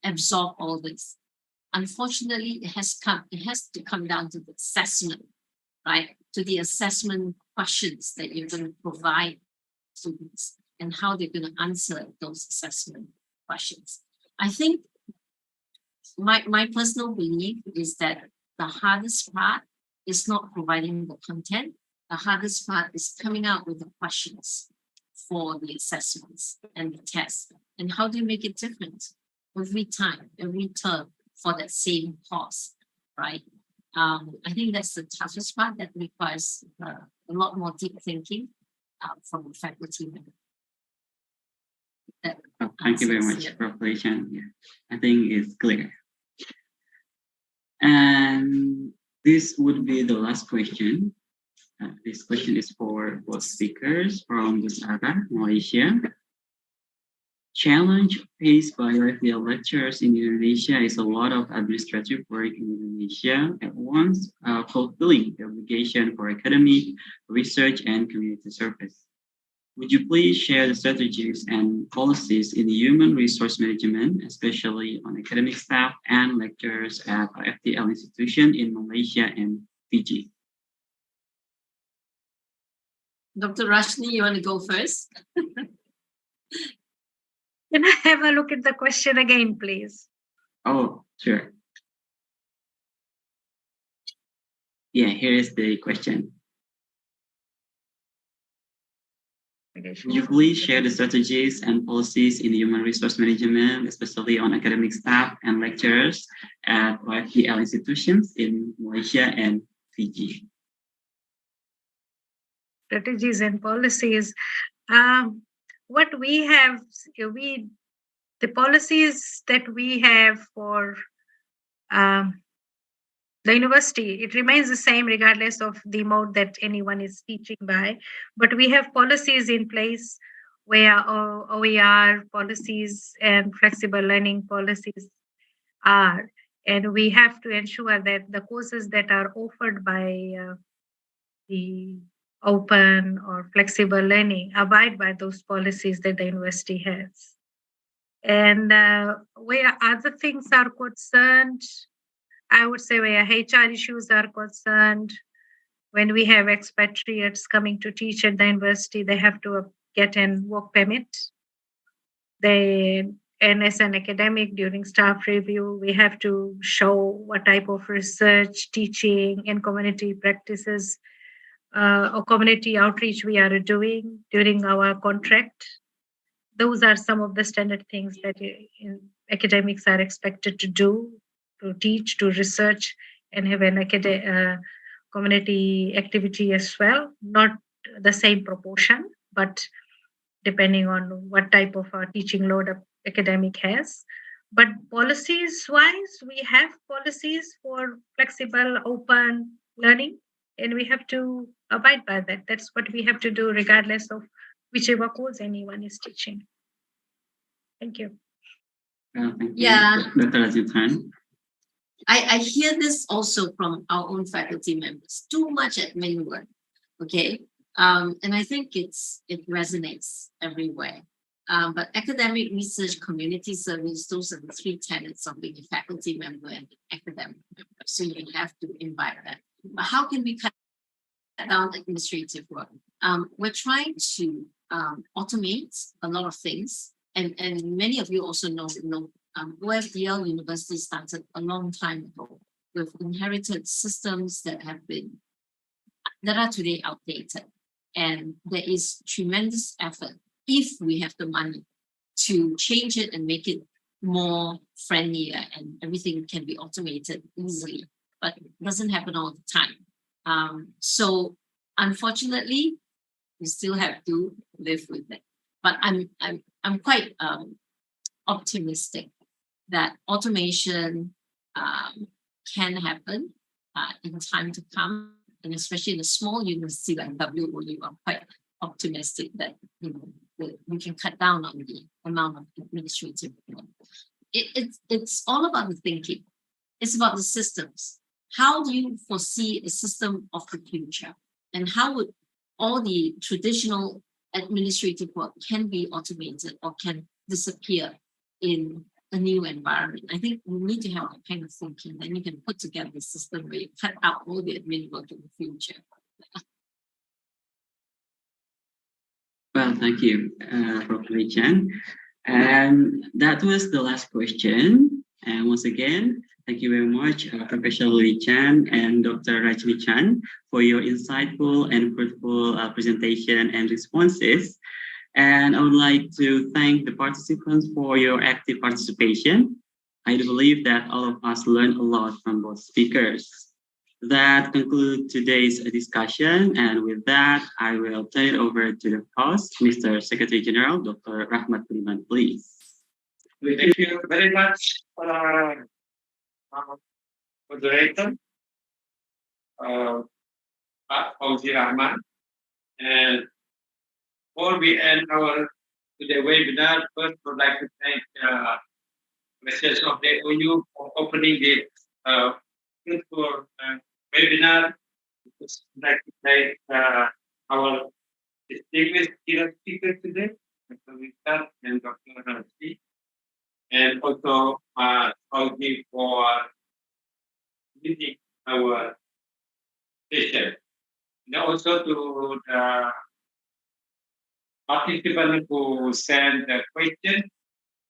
Speaker 4: absorbed all this? Unfortunately, it has to come down to the assessment, right? To the assessment questions that you're going to provide students and how they're going to answer those assessment questions. I think my personal belief is that the hardest part is not providing the content. The hardest part is coming out with the questions for the assessments and the tests. And how do you make it different every time, every term for that same course, right? I think that's the toughest part that requires a lot more deep thinking from the faculty member.
Speaker 3: Thank you very much, Prof. Yeah, I think it's clear. And this would be the last question. This question is for both speakers from Jakarta, Malaysia. Challenge faced by OFDL lecturers in Indonesia is a lot of administrative work in Indonesia at once, fulfilling the obligation for academic, research, and community service. Would you please share the strategies and policies in human resource management, especially on academic staff and lecturers at OFDL institution in Malaysia and Fiji?
Speaker 4: Dr. Rajni, you want to go first?
Speaker 5: Can I have a look at the question again, please?
Speaker 3: Oh, sure. Yeah, here is the question. Would you please share the strategies and policies in human resource management, especially on academic staff and lecturers at OFDL institutions in Malaysia and Fiji?
Speaker 5: Strategies and policies. What we have, the policies that we have for the university, it remains the same regardless of the mode that anyone is teaching by. But we have policies in place where OER policies and flexible learning policies are. And we have to ensure that the courses that are offered by the open or flexible learning abide by those policies that the university has. And where other things are concerned, I would say where HR issues are concerned, when we have expatriates coming to teach at the university, they have to get a work permit. And as an academic, during staff review, we have to show what type of research, teaching, and community practices or community outreach we are doing during our contract. Those are some of the standard things that academics are expected to do, to teach, to research, and have an community activity as well. Not the same proportion, but depending on what type of teaching load a academic has. But policies wise, we have policies for flexible, open learning, and we have to abide by that. That's what we have to do, regardless of whichever course anyone is teaching. Thank you.
Speaker 3: Thank you.
Speaker 4: Yeah.
Speaker 3: Dr. Rajni Chand.
Speaker 4: I hear this also from our own faculty members. Too much admin work. Okay. And I think it resonates everywhere. But academic research, community service, those are the three tenets of being a faculty member and academic member. So you have to invite that. But how can we cut down administrative work? We're trying to automate a lot of things. And many of you also know OFDL University started a long time ago with inherited systems that are today outdated. And there is tremendous effort, if we have the money, to change it and make it more friendlier, and everything can be automated easily. But it doesn't happen all the time. So unfortunately, we still have to live with it. But I'm quite optimistic that automation can happen in time to come, and especially in a small university like WOU, I'm quite optimistic that we can cut down on the amount of administrative work. It's all about the thinking. It's about the systems. How do you foresee a system of the future, and how would all the traditional administrative work can be automated or can disappear in a new environment? I think we need to have that kind of thinking. Then you can put together a system where you cut out all the admin work in the future.
Speaker 3: Well, thank you, Prof. Rajni Chand. And that was the last question. And once again, thank you very much, Professor Rajni Chand and Dr. Rajni Chand, for your insightful and fruitful presentation and responses. And I would like to thank the participants for your active participation. I do believe that all of us learned a lot from both speakers. That concludes today's discussion. And with that, I will turn it over to the host, Mr. Secretary General, Dr. Rahman, please.
Speaker 1: Thank you very much, Moderator, Fauzy Rahman. And before we end our today webinar, first I would like to thank President of the OU for opening the fruitful webinar. I would like to thank our distinguished keynote speakers today, Dr. Richard and Dr. Rajni, and also Fauzy for leading our session. And also to the participants who sent the question,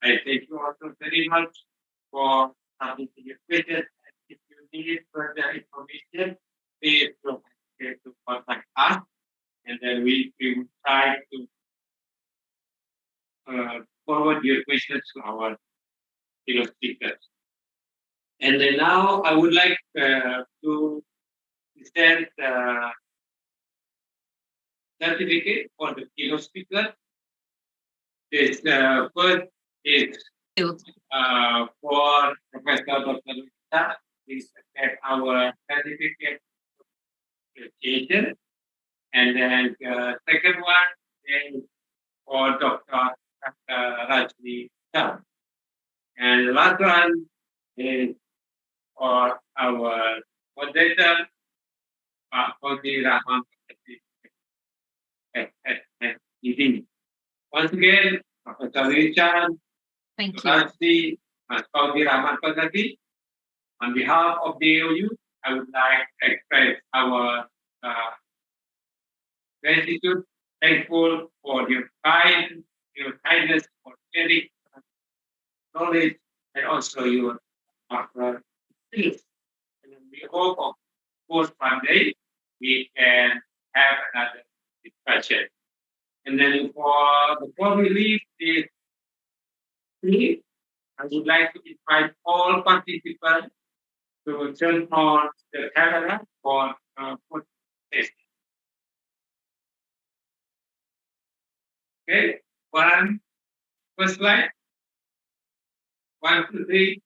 Speaker 1: I thank you also very much for submitting your questions. And if you need further information, please don't hesitate to contact us, and then we will try to forward your questions to our keynote speakers. And then now I would like to present the certificate for the keynote speaker. This first is for Professor Dr. Lucia. Please accept our certificate appreciation. And then the second one is for Dr. Rajni Chand. And the last one is for our moderator, Fauzy Rahman. Once again, Professor Rajni Chand,
Speaker 4: Thank you.
Speaker 1: Fauzy Rahman, on behalf of the AAOU, I would like to express our gratitude, thankful for your kindness, for sharing knowledge, and also your skills. And we hope, of course, one day we can have another discussion. And then before we leave this meeting, I would like to invite all participants to turn on the camera for testing. Okay. one. First slide. 1, 2, 3.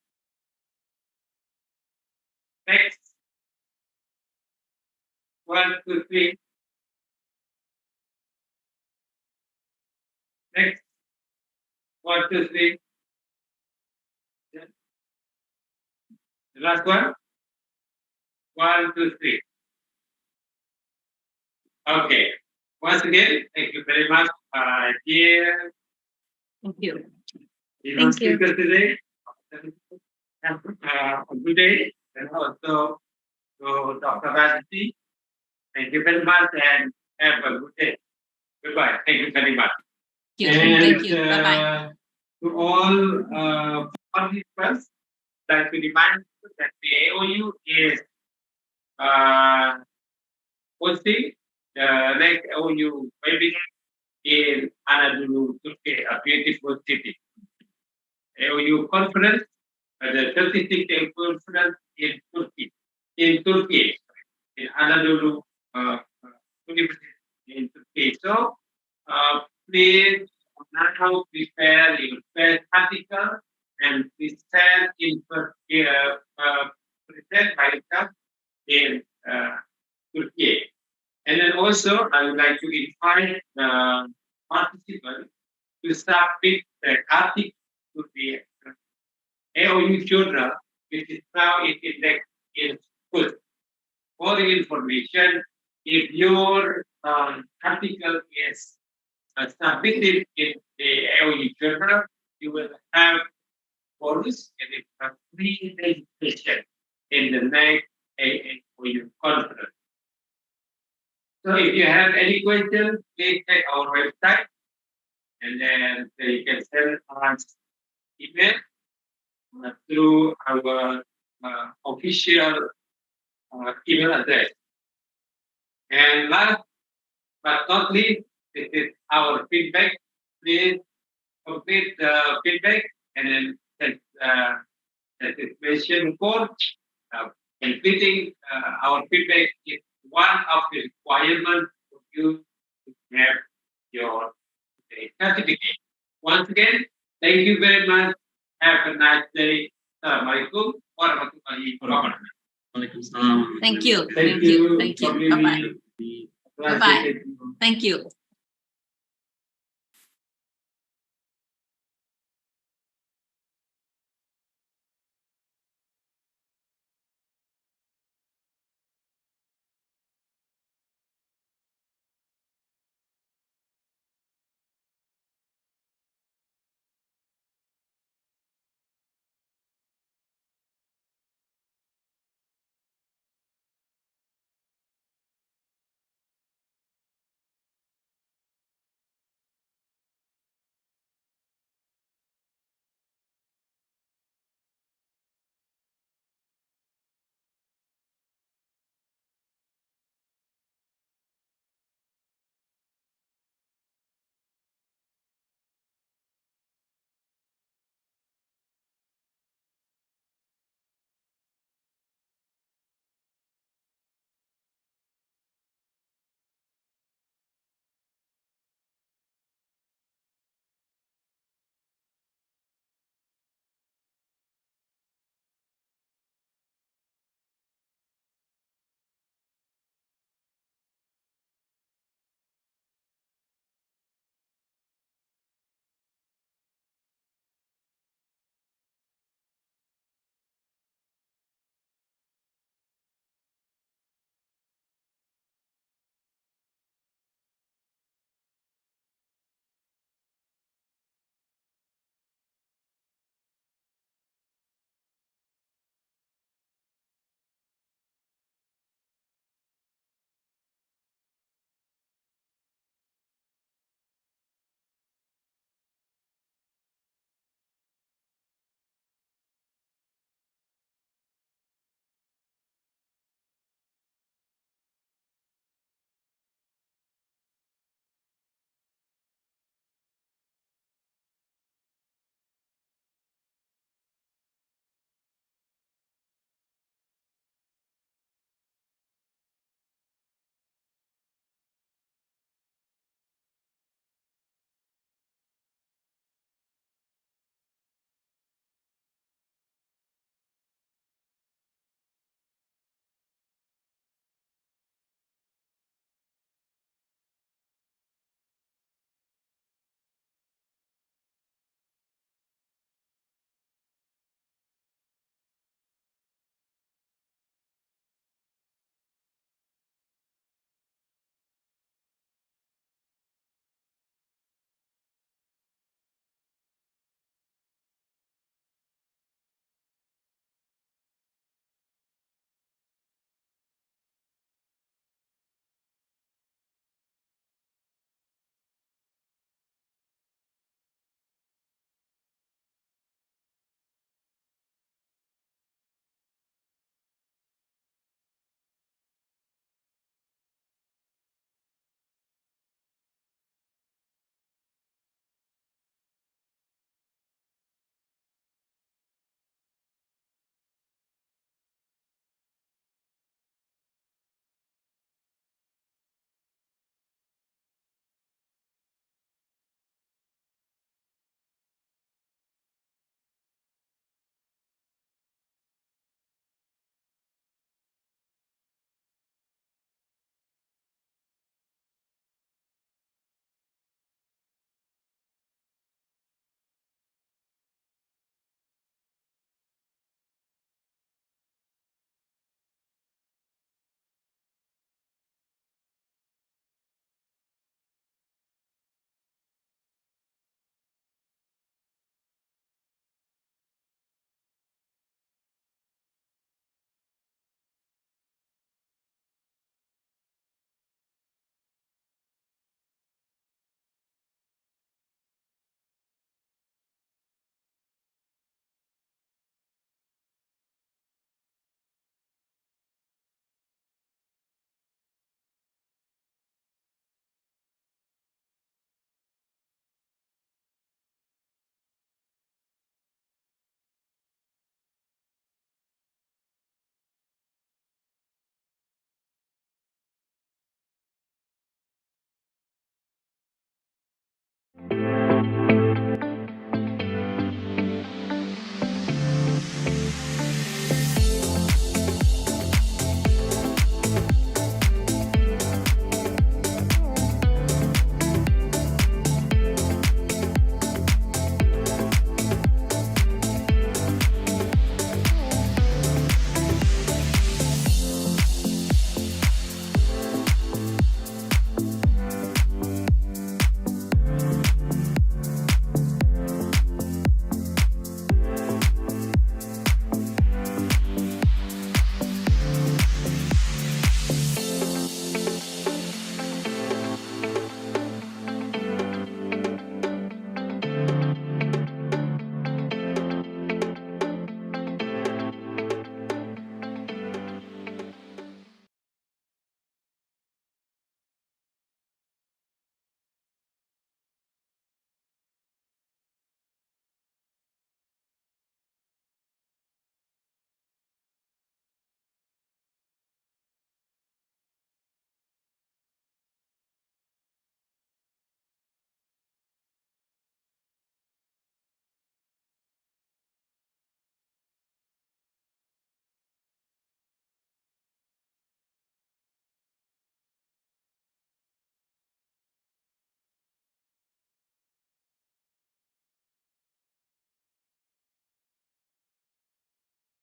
Speaker 1: Next. 1, 2, 3. Next. 1, 2, 3. The last one. 1, 2, 3. Okay. Once again, thank you very much, dear.
Speaker 4: Thank you.
Speaker 5: Thank you.
Speaker 1: Speaker today. Have a good day, and also to Dr. Rajni. Thank you very much, and have a good day. Goodbye. Thank you very much.
Speaker 4: Thank you. Bye-bye.
Speaker 1: To all participants, I'd like to remind you that the AAOU is hosting the next AAOU webinar in Anadolu, Turkey, a beautiful city. AAOU conference, the 36th conference in Turkey, in Anadolu University in Turkey. So, please now prepare your first article and present by yourself in Turkey. And then also, I would like to invite the participants to submit the article to the AAOU journal, which is now in school. For the information, if your article is submitted in the AAOU journal, you will have bonus and it's a free registration in the next AAOU conference. So if you have any questions, please check our website, and then you can send us email through our official email address. And last but not least, this is our feedback. Please complete the feedback and then as is mentioned before, completing our feedback is one of the requirements for you to have your certificate. Once again, thank you very much. Have a nice day. Assalamualaikum warahmatullahi wabarakatuh.
Speaker 3: Waalaikumsalam.
Speaker 4: Thank you.
Speaker 1: Thank you.
Speaker 4: Bye-bye. Bye-bye. Thank you.